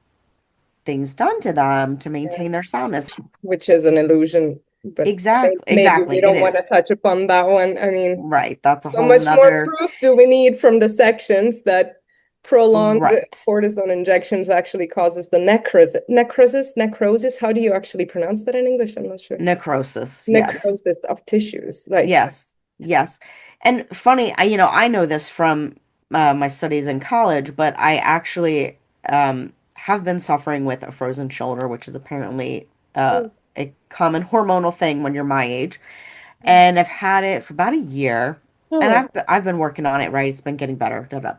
things done to them to Yeah. maintain their soundness. Which is an illusion, but Exactly, maybe we exactly. It don't want to is. touch upon that one. I mean, Right. That's a how whole much more nother, proof do we need from the sections that prolonged right. cortisone injections actually causes the necrosis? How do you actually pronounce that in English? I'm not sure. Necrosis. Yes. Necrosis of tissues. Like, Yes. Yes. And funny, I know this from my studies in college, but I actually have been suffering with a frozen shoulder, which is apparently oh, a common hormonal thing when you're my age. And I've had it for about a year, and oh, I've been working on it. Right, it's been getting better. Da, da.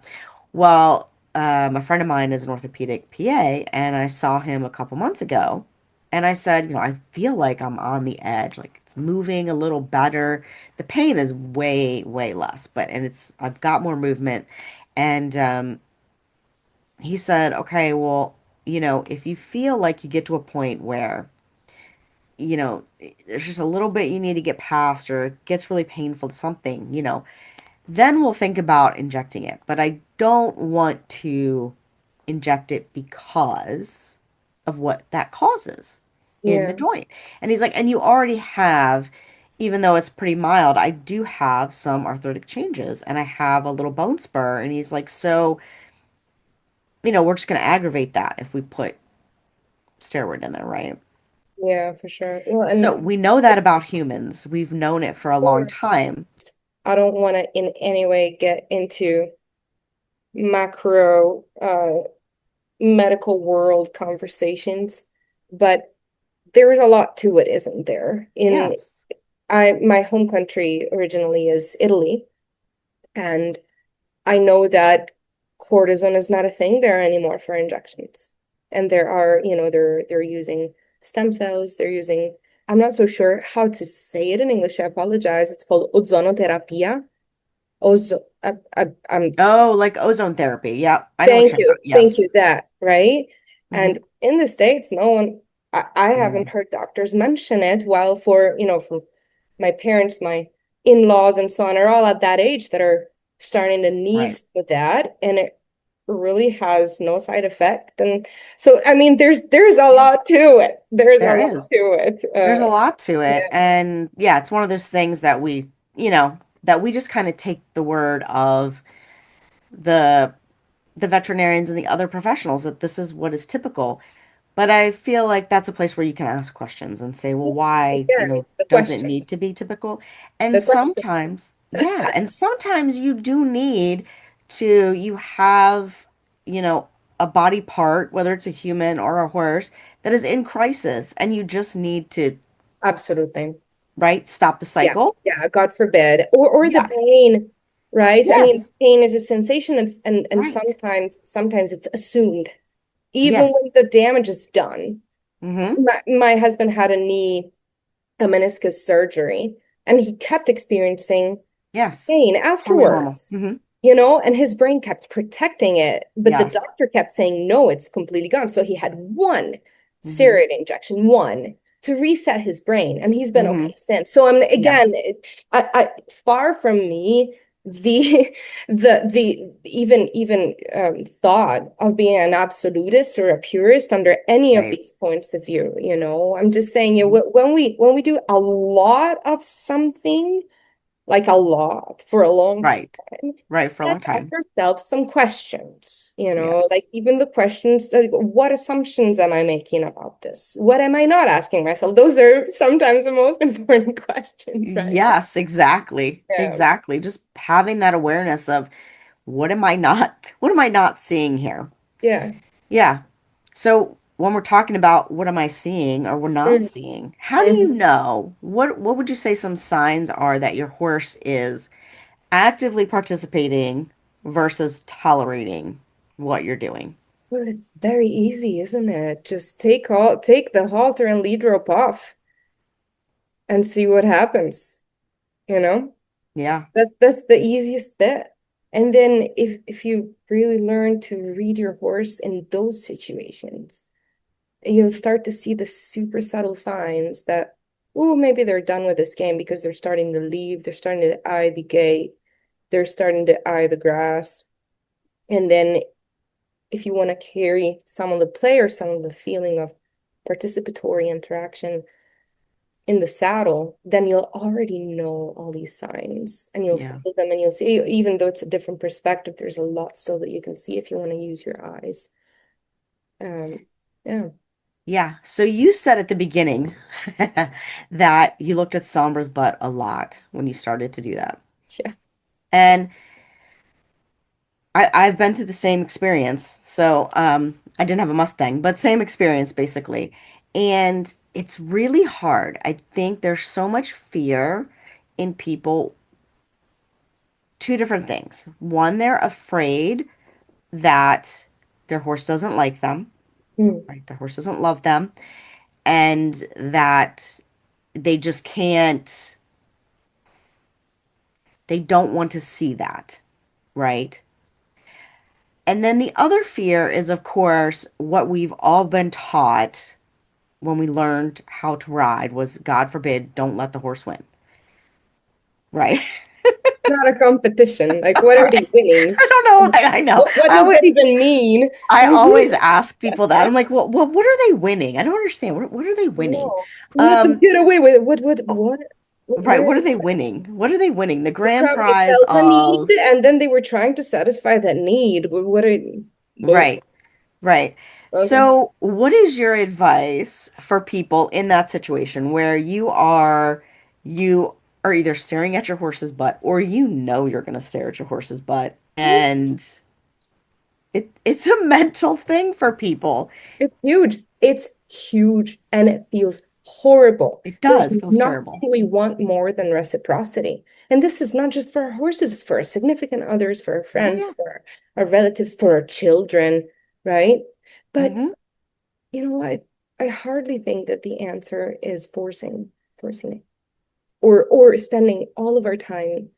Well, a friend of mine is an orthopedic PA, and I saw him a couple months ago, and I said, I feel like I'm on the edge, like it's moving a little better. The pain is way, way less, but and I've got more movement, and he said, okay, well, if you feel like you get to a point where there's just a little bit you need to get past or it gets really painful to something, then we'll think about injecting it. But I don't want to inject it because of what that causes in the yeah, joint. And he's like, and you already have, even though it's pretty mild, I do have some arthritic changes and I have a little bone spur. And he's like, so, we're just going to aggravate that if we put steroid in there, right? yeah, for sure. Well, and So we know that about humans. We've known it for a long sure, time. I don't want to in any way get into macro medical world conversations, but there's a lot to it, isn't there? In Yes. my home country originally is Italy, and I know that cortisone is not a thing there anymore for injections. And there are, they're using stem cells, they're using, I'm not so sure how to say it in English. I apologize. It's called ozonoterapia. I'm Oh, like ozone therapy. Yeah, I know what Thank you're you. about. Thank Yes. you, that, right? Hmm. And in the States, no one, I haven't Mm, heard doctors mention it, while from my parents, my in-laws and so on are all at that age that are starting to need right. with that, and it really has no side effect. And so, I mean, there's a Yeah, lot to it. There's a there lot is. to it. There's a lot to it. Yeah, And yeah, it's one of those things that we just kind of take the word of the the veterinarians and the other professionals that this is what is typical. But I feel like that's a place where you can ask questions and say, well, why, again, the does it question, need to be typical? And the question. sometimes, yeah, and sometimes you do need you have, you know, a body part, whether it's a human or a horse, that is in crisis, and you just need to, Absolutely. right, stop the Yeah, cycle. yeah, God forbid. Or the Yes, pain, right? I mean, yes, pain is a sensation, and right, sometimes it's assumed, even when yes, the damage is done. mm-hmm, My husband had a meniscus surgery, and he kept experiencing yes, pain totally normal. afterwards, Mm-hmm, and his brain kept protecting it, but the yes, doctor kept saying, no, it's completely gone. So he had one mm-hmm, steroid injection, one to reset his brain, and he's been mm-hmm, okay since. So I'm yeah, again, far from me the the even thought of being an absolutist or a purist under any of Right. these points of view, you know. I'm just saying, Mhm. when we do a lot of something, like a lot for a long Right. time, Right. For a long let's ask time. ourselves some questions, you know, like Yes. even the questions, like, what assumptions am I making about this? What am I not asking myself? Those are sometimes the most important questions, right? Yes, exactly. Yeah. Exactly. Just having that awareness of what am I not seeing here? Yeah. Yeah. So when we're talking about what am I seeing or we're not Mm. seeing, how do you Mhm. know? What would you say some signs are that your horse is actively participating versus tolerating what you're doing? Well, it's very easy, isn't it? Just take the halter and lead rope off and see what happens, you know? Yeah. That's the easiest bit. And then if you really learn to read your horse in those situations, you'll start to see the super subtle signs that, oh, maybe they're done with this game because they're starting to leave, they're starting to eye the gate, they're starting to eye the grass. And then if you want to carry some of the play or some of the feeling of participatory interaction in the saddle, then you'll already know all these signs and you'll Yeah. feel them and you'll see, even though it's a different perspective, there's a lot still that you can see if you want to use your eyes. Yeah. Yeah. So you said at the beginning that you looked at Sombra's butt a lot when you started to do that. Yeah. And I've been through the same experience. So I didn't have a Mustang, but same experience basically. And it's really hard. I think there's so much fear in people. Two different things. One, they're afraid that their horse doesn't like them, Mm. right? Their horse doesn't love them, and that they just can't, they don't want to see that, right? And then the other fear is, of course, what we've all been taught when we learned how to ride was, God forbid, don't let the horse win, right? Not a competition. Like, what are they Right. winning? I don't know. I know. What does that even mean? I Like, always ask people that. I'm like, well, what are they winning? I don't understand. What are they winning? no, let them Um, get away with it. What? right. Where What are they winning? What are they winning? The they grand probably prize felt the need, of, and then they were trying to satisfy that need. What are, whoa, right, right. okay. So, what is your advice for people in that situation where you are either staring at your horse's butt or you know you're going to stare at your horse's butt and it's a mental thing for people. It's huge. It's huge, and it feels horrible. It There's does feels nothing terrible. we want more than reciprocity. And this is not just for our horses, it's for our significant others, for our Oh friends, yeah. for our relatives, for our children, right? But Hmm. you know, I hardly think that the answer is forcing it, or spending all of our time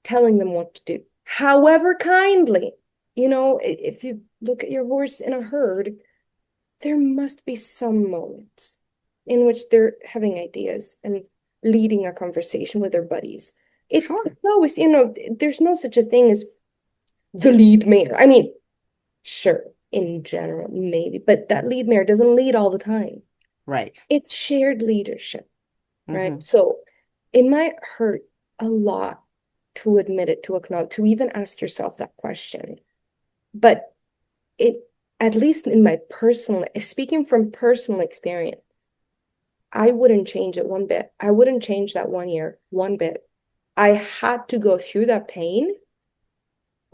telling them what to do. However kindly, you know, if you look at your horse in a herd, there must be some moments in which they're having ideas and leading a conversation with their buddies. Sure. It's always, you know, there's no such a thing as the lead mare. I mean, sure, in general, maybe, but that lead mare doesn't lead all the time. Right. It's shared leadership, right? Hmm. So it might hurt a lot to admit it, to acknowledge, to even ask yourself that question. But it, at least in my personal, speaking from personal experience, I wouldn't change it one bit. I wouldn't change that 1 year one bit. I had to go through that pain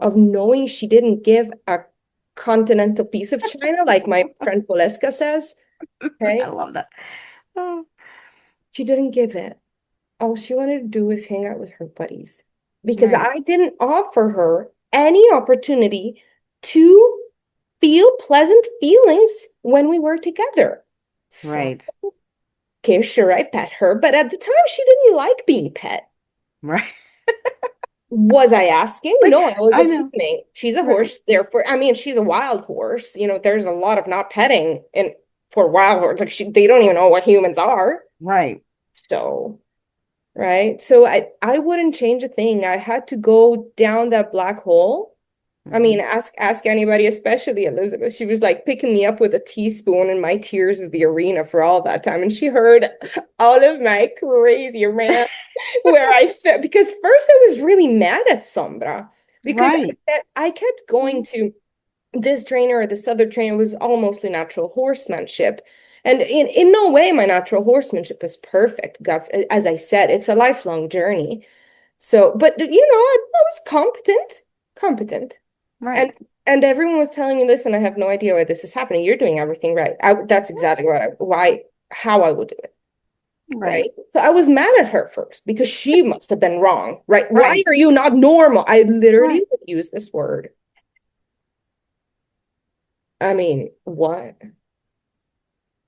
of knowing she didn't give a continental piece of China, like my friend Poleska says. I Okay. love that. Oh, She didn't give it. All she wanted to do was hang out with her buddies because right. I didn't offer her any opportunity to feel pleasant feelings when we were together. Fine. Right. Okay, sure, I pet her, but at the time she didn't like being pet. Right. Was I asking? Like, No, I was I know. assuming she's a Right. horse, therefore, I mean, she's a wild horse. You know, there's a lot of not petting for wild horse. Like they don't even know what humans are. Right. So. right? So I wouldn't change a thing. I had to go down that black hole. I mean, Hmm. ask anybody, especially Elizabeth. She was like picking me up with a teaspoon in my tears of the arena for all that time, and she heard all of my crazy rant where I felt because first I was really mad at Sombra because Right. I kept going to this trainer or this other trainer was all mostly natural horsemanship. And in no way my natural horsemanship is perfect. As I said, it's a lifelong journey. So, but I was competent. And Right. and everyone was telling me, listen, I have no idea why this is happening. You're doing everything right. That's exactly how I would do it. Right. Right. So I was mad at her first because she must have been wrong. Right. Why Right. are you not normal? I literally Right. would use this word. I mean, what?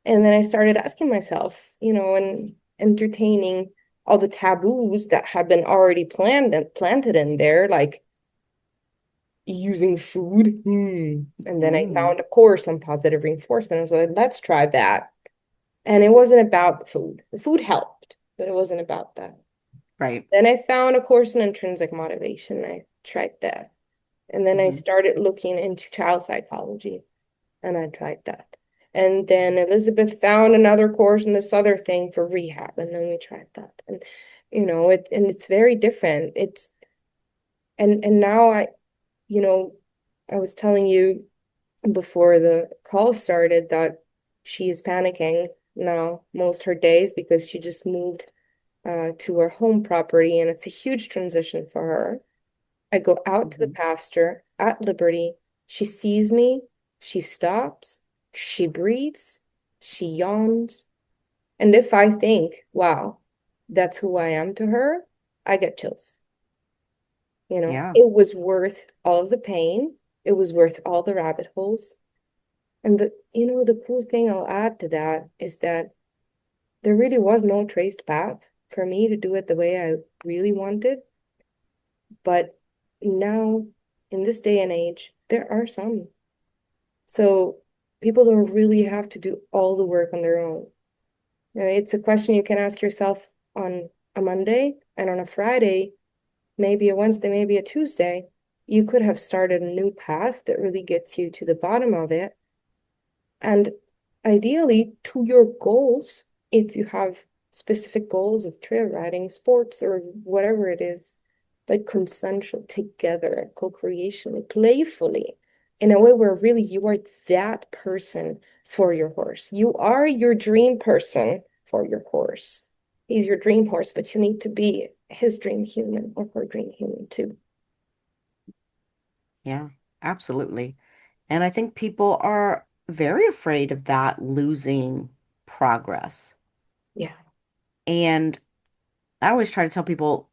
And then I started asking myself, and entertaining all the taboos that have been already planned and planted in there, like using food. And then I Mm. found a course on positive reinforcement. I was like, let's try that. And it wasn't about the food. The food helped, but it wasn't about that. Right. Then I found a course in intrinsic motivation. I tried that. And then I Hmm. started looking into child psychology. And I tried that. And then Elizabeth found another course in this other thing for rehab, and then we tried that. And it's very different. And now you know, I was telling you before the call started that she is panicking now most her days because she just moved to her home property, and it's a huge transition for her. I go out to the Hmm. pasture at Liberty. She sees me. She stops. She breathes. She yawns. And if I think, wow, that's who I am to her, I get chills. Yeah. It was worth all of the pain. It was worth all the rabbit holes. And the cool thing I'll add to that is that there really was no traced path for me to do it the way I really wanted. But now, in this day and age, there are some. So people don't really have to do all the work on their own. It's a question you can ask yourself on a Monday and on a Friday, maybe a Wednesday, maybe a Tuesday. You could have started a new path that really gets you to the bottom of it. And ideally, to your goals, if you have specific goals of trail riding, sports, or whatever it is, but consensual together, co-creationally, playfully, in a way where really you are that person for your horse. You are your dream person for your horse. He's your dream horse, but you need to be his dream human or her dream human too. Yeah. Absolutely. And I think people are very afraid of that losing progress. Yeah. And I always try to tell people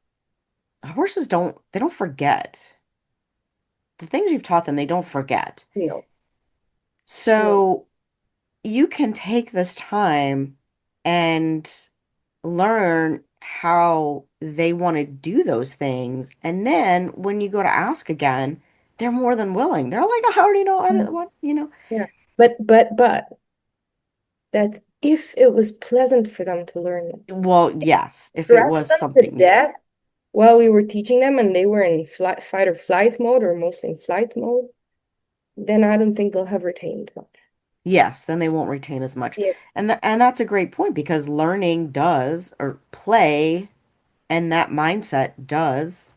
horses they don't forget. The things you've taught them, they don't forget. No, no. So you can take this time and learn how they want to do those things. And then when you go to ask again, they're more than willing. They're like, I already know what. Yeah. But that's if it was pleasant for them to learn them. Well, yes, if it Stress was them to something, death yes. while we were teaching them and they were in fight or flight mode or mostly in flight mode, then I don't think they'll have retained much. Yes, then they won't retain as much. Yeah. And that's a great point because learning does, or play and that mindset does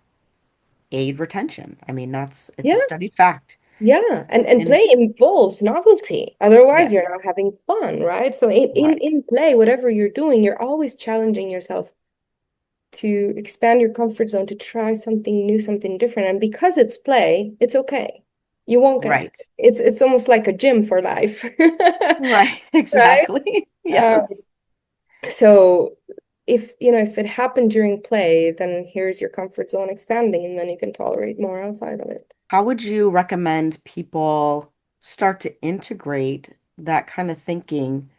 aid retention. I mean, it's a Yeah. studied fact. Yeah. And And play involves novelty. Otherwise, you're yes, not having fun, right? So right, in play, whatever you're doing, you're always challenging yourself to expand your comfort zone, to try something new, something different. And because it's play, it's okay. You won't get hurt. right, It's almost like a gym for life. right, Right? exactly. Um, Yes. so if it happened during play, then here's your comfort zone expanding, and then you can tolerate more outside of it. How would you recommend people start to integrate that kind of thinking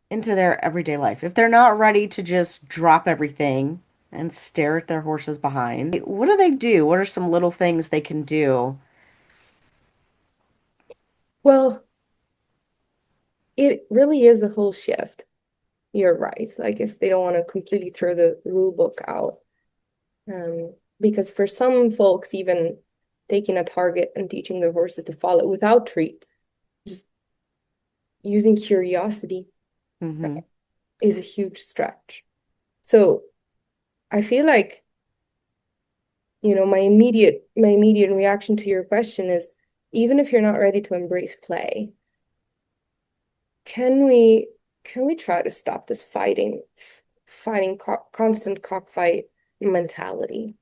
into their everyday life? If they're not ready to just drop everything and stare at their horses behind, what do they do? What are some little things they can do? Well, it really is a whole shift. you're right. Like if they don't want to completely throw the rule book out. Because for some folks, even taking a target and teaching the horses to follow without treats, just using curiosity Mm-hmm. is a huge stretch. So I feel like, my immediate reaction to your question is, even if you're not ready to embrace play, can we can we try to stop this constant cockfight mentality?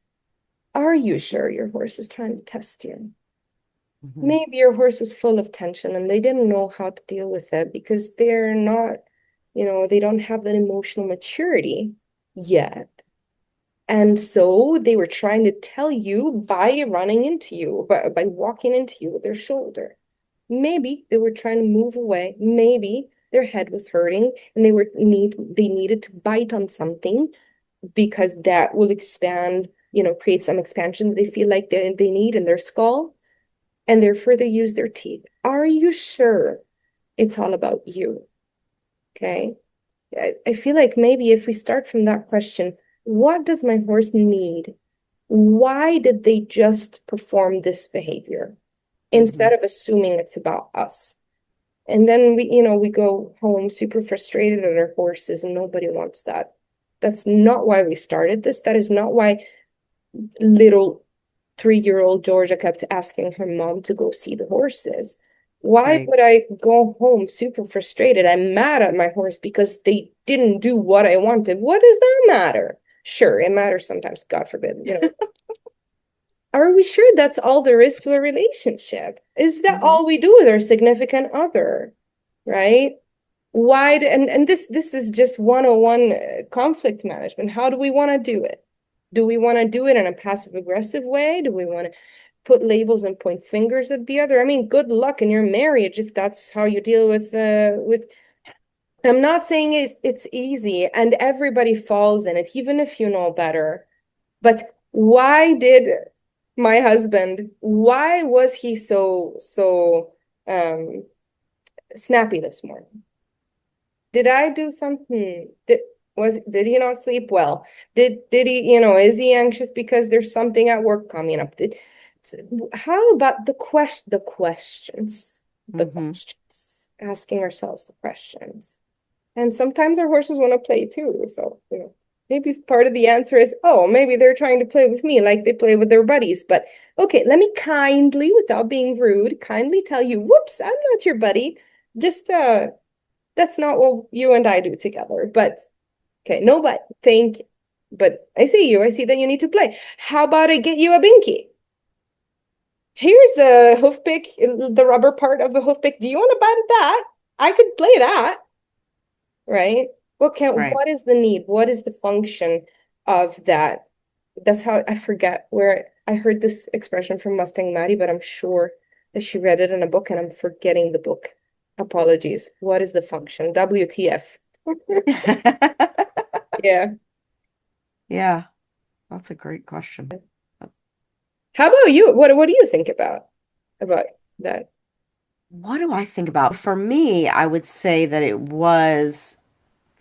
Are you sure your horse is trying to test you? Mm-hmm. Maybe your horse was full of tension and they didn't know how to deal with it because they're not, they don't have that emotional maturity yet. And so they were trying to tell you by running into you, by walking into you with their shoulder. Maybe they were trying to move away. Maybe their head was hurting and they needed to bite on something because that will expand, create some expansion they feel like they need in their skull, and therefore they use their teeth. Are you sure it's all about you? Okay. I feel like maybe if we start from that question, what does my horse need? Why did they just perform this behavior? Mm-hmm. Instead of assuming it's about us. And then we go home super frustrated at our horses, and nobody wants that. That's not why we started this. That is not why little 3-year-old Georgia kept asking her mom to go see the horses. Why Right. would I go home super frustrated? I'm mad at my horse because they didn't do what I wanted. What does that matter? Sure, it matters sometimes, God forbid, Are we sure that's all there is to a relationship? Is that Mm-hmm. all we do with our significant other? Right? And this is just 101 conflict management. How do we want to do it? Do we want to do it in a passive aggressive way? Do we want to put labels and point fingers at the other? I mean, good luck in your marriage if that's how you deal with. I'm not saying it's easy and everybody falls in it, even if you know better. But why did my husband, why was he so um snappy this morning? Did I do something? Did he not sleep well? Did he, is he anxious because there's something at work coming up? How about the questions? The Mm-hmm. questions. Asking ourselves the questions. And sometimes our horses want to play too. So, maybe part of the answer is, oh, maybe they're trying to play with me like they play with their buddies. But okay, let me kindly, without being rude, kindly tell you, whoops, I'm not your buddy. Just that's not what you and I do together. But okay, no, but thank you. But I see you. I see that you need to play. How about I get you a binky? Here's a hoof pick, the rubber part of the hoof pick. Do you want to bite at that? I could play that, right? Right. What is the need? What is the function of that? That's how I forget where I heard this expression from Mustang Maddie, but I'm sure that she read it in a book and I'm forgetting the book. Apologies. What is the function? WTF. Yeah. Yeah, that's a great question. How about you? What do you think about that? What do I think about? For me, I would say that it was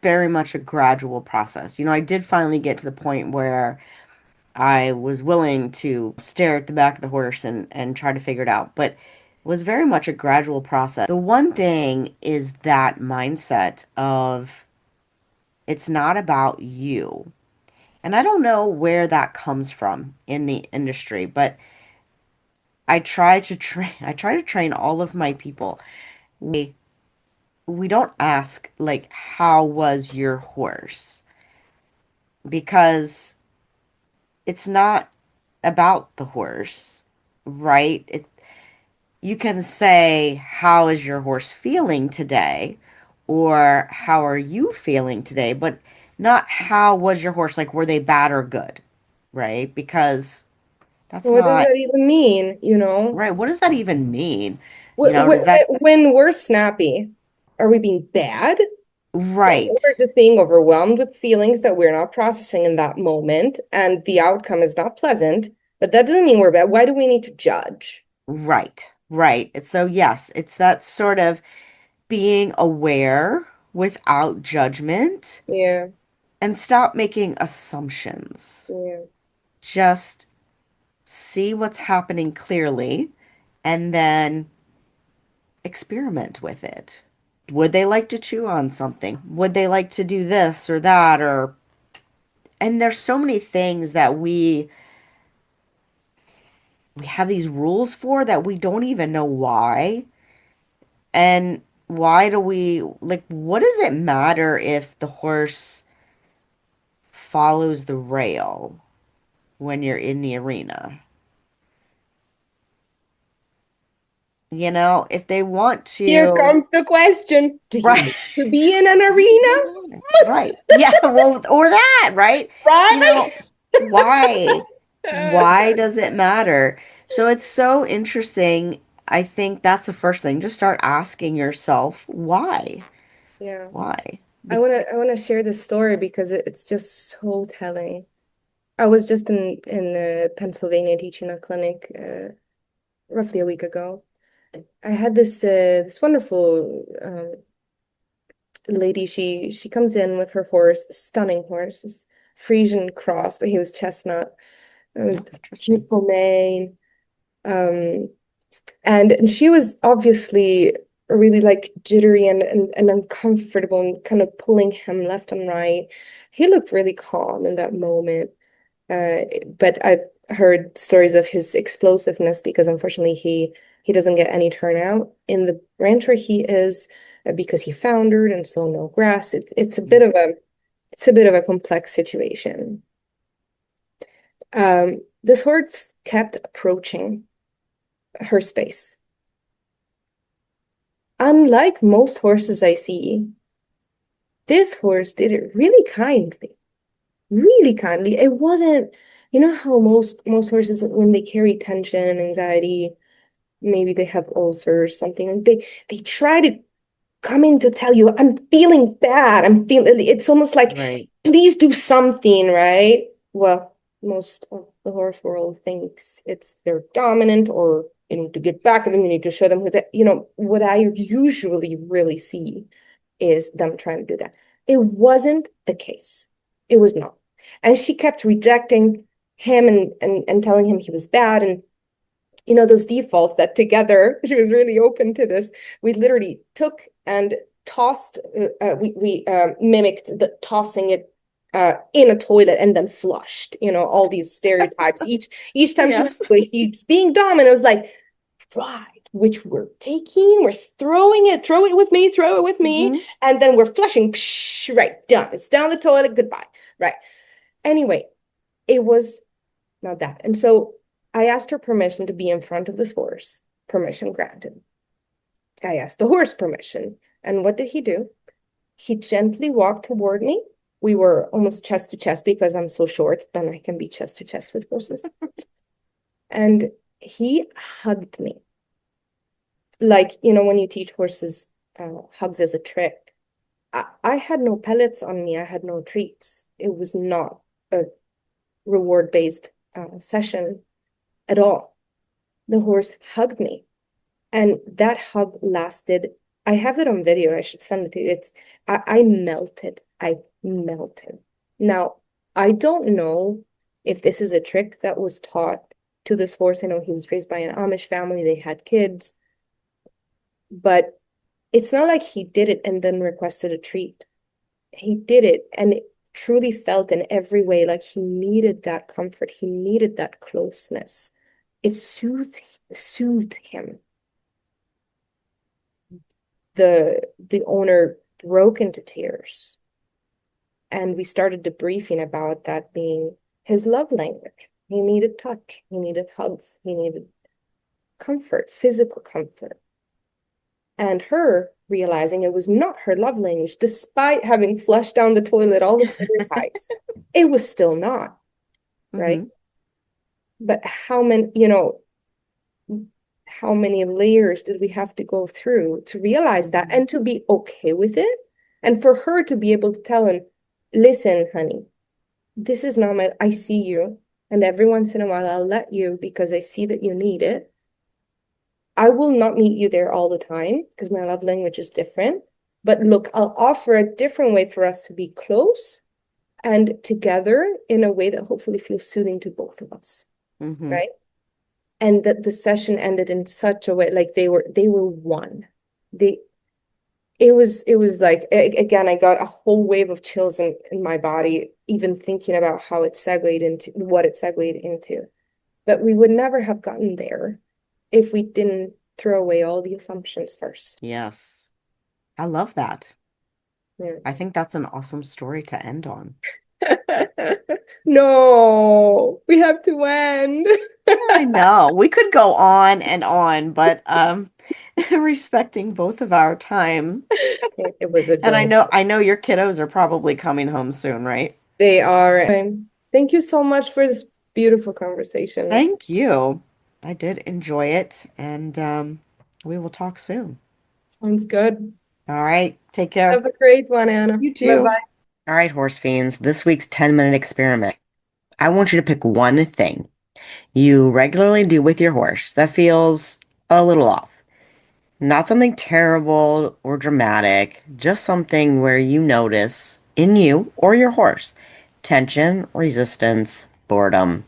very much a gradual process. I did finally get to the point where I was willing to stare at the back of the horse and try to figure it out, but it was very much a gradual process. The one thing is that mindset of it's not about you. And I don't know where that comes from in the industry, but I try to train all of my people. We don't ask like how was your horse? Because it's not about the horse, right? You can say how is your horse feeling today or how are you feeling today, but not how was your horse, like were they bad or good, right? Because that's What does not that even mean, right. What does that even mean? Wh- Does that When we're snappy, are we being bad? Or right, we're just being overwhelmed with feelings that we're not processing in that moment, and the outcome is not pleasant, but that doesn't mean we're bad. Why do we need to judge? right, right. So yes, it's that sort of being aware, without judgment Yeah. and stop making assumptions. Yeah. Just see what's happening clearly and then experiment with it. Would they like to chew on something? Would they like to do this or that? Or, and there's so many things that we have these rules for that we don't even know why. And why do we, like, what does it matter if the horse follows the rail when you're in the arena? You know, if they want Here to, comes the question. Do you right? need to be in an Why does arena? it matter? Right. Yeah, well, or that, right? You Right? know, why? Like, Why does it matter? So it's so interesting. I think that's the first thing. Just start asking yourself, why? yeah. Why? I wanna share this story because it's just so telling. I was just in Pennsylvania teaching a clinic roughly a week ago. I had this wonderful lady. She comes in with her horse, stunning horse, this Frisian cross, but he was chestnut, Oh, interesting. beautiful mane. Um, and she was obviously really like jittery and uncomfortable and kind of pulling him left and right. He looked really calm in that moment. Uh, but I've heard stories of his explosiveness because unfortunately he doesn't get any turnout in the ranch where he is because he foundered and so no grass. It's a bit of a complex situation. This horse kept approaching her space. Unlike most horses I see, this horse did it really kindly, really kindly. It wasn't, you know how most horses when they carry tension and anxiety, maybe they have ulcers or something, and they try to come in to tell you, I'm feeling bad. I'm feeling, it's almost like, Right. please do something, right? Well, most of the horse world thinks it's they're dominant or you need to get back and then you need to show them who that, what I usually really see is them trying to do that. It wasn't the case. It was not. And she kept rejecting him and telling him he was bad. And those defaults that together, she was really open to this. We literally took and tossed, we mimicked the tossing it in a toilet and then flushed, all these stereotypes. Each time she was, Yes. he's being dominant, it was like, right, which we're taking, we're throwing it, throw it with me, Hmm. and then we're flushing, psh, right, done. It's down the toilet, goodbye. Right. Anyway, it was not that. And so I asked her permission to be in front of this horse. Permission granted. I asked the horse permission. And what did he do? He gently walked toward me. We were almost chest to chest because I'm so short, then I can be chest to chest with horses. And he hugged me. Like, when you teach horses hugs as a trick. I had no pellets on me. I had no treats. It was not a reward-based session at all. The horse hugged me. And that hug lasted. I have it on video. I should send it to you. I melted. I melted. Now, I don't know if this is a trick that was taught to this horse. I know he was raised by an Amish family. They had kids, but it's not like he did it and then requested a treat. He did it and it truly felt in every way like he needed that comfort. He needed that closeness. It soothed him. The owner broke into tears and we started debriefing about that being his love language. He needed touch, he needed hugs, he needed comfort, physical comfort. And her realizing it was not her love language, despite having flushed down the toilet all the stereotypes, it was still not, right? Hmm. But how many layers did we have to go through to realize that Hmm. and to be okay with it? And for her to be able to tell him, listen, honey, this is not I see you. And every once in a while, I'll let you because I see that you need it. I will not meet you there all the time because my love language is different. But look, I'll offer a different way for us to be close and together in a way that hopefully feels soothing to both of us, Mm-hmm. right? And that the session ended in such a way, like they were one. They it was like again, I got a whole wave of chills in my body, even thinking about how it segued into what it segued into. But we would never have gotten there if we didn't throw away all the assumptions first. Yes. I love that. Yeah. I think that's an awesome story to end on. No, we have to end. I know. We could go on, but respecting both of our time. It was And adorable. I know your kiddos are probably coming home soon, right? They are. Thank you so much for this beautiful conversation. Thank you. I did enjoy it, and we will talk soon. Sounds good. All right, take care. Have a great one, Anna. You too. Bye-bye. All right, horse fiends, this week's 10-minute experiment. I want you to pick one thing you regularly do with your horse that feels a little off. Not something terrible or dramatic, just something where you notice in you or your horse tension, resistance, boredom,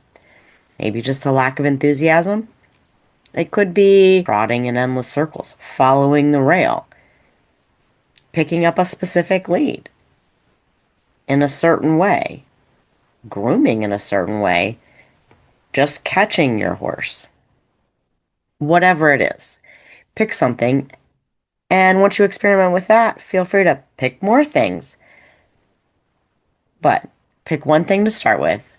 maybe just a lack of enthusiasm. It could be trotting in endless circles, following the rail, picking up a specific lead in a certain way, grooming in a certain way, just catching your horse. Whatever it is, pick something. And once you experiment with that, feel free to pick more things. But pick one thing to start with.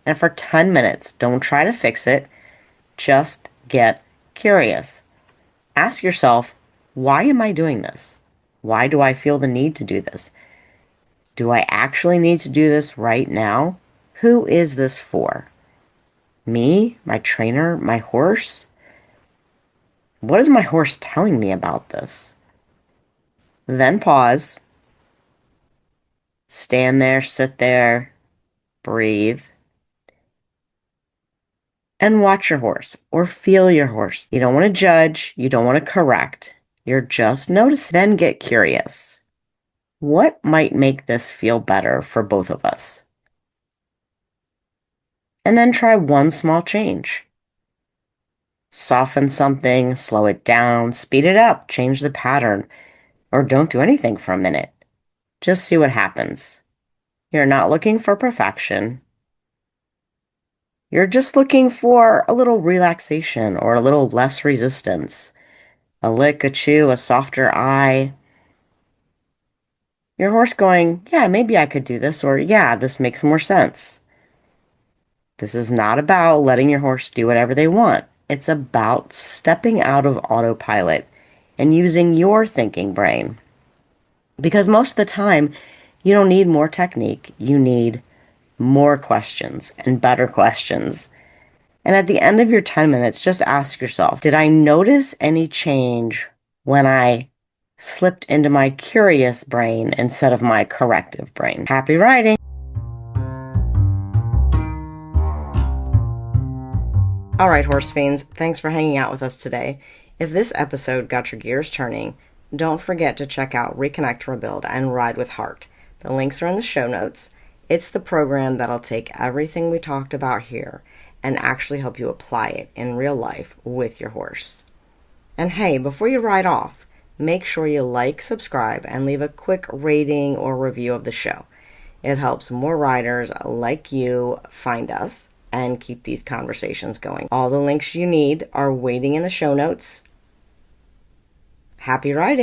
And for 10 minutes, don't try to fix it. Just get curious. Ask yourself, why am I doing this? Why do I feel the need to do this? Do I actually need to do this right now? Who is this for? Me? My trainer? My horse? What is my horse telling me about this? Then pause. Stand there, sit there, breathe, and watch your horse or feel your horse. You don't want to judge. You don't want to correct. You're just noticing. Then get curious. What might make this feel better for both of us? And then try one small change. Soften something, slow it down, speed it up, change the pattern, or don't do anything for a minute. Just see what happens. You're not looking for perfection. You're just looking for a little relaxation or a little less resistance. A lick, a chew, a softer eye. Your horse going, yeah, maybe I could do this, or yeah, this makes more sense. This is not about letting your horse do whatever they want. It's about stepping out of autopilot and using your thinking brain. Because most of the time, you don't need more technique. You need more questions and better questions. And at the end of your 10 minutes, just ask yourself, did I notice any change when I slipped into my curious brain instead of my corrective brain? Happy riding! All right, horse fiends, thanks for hanging out with us today. If this episode got your gears turning, don't forget to check out Reconnect, Rebuild, and Ride with Heart. The links are in the show notes. It's the program that'll take everything we talked about here and actually help you apply it in real life with your horse. And hey, before you ride off, make sure you like, subscribe, and leave a quick rating or review of the show. It helps more riders like you find us and keep these conversations going. All the links you need are waiting in the show notes. Happy riding!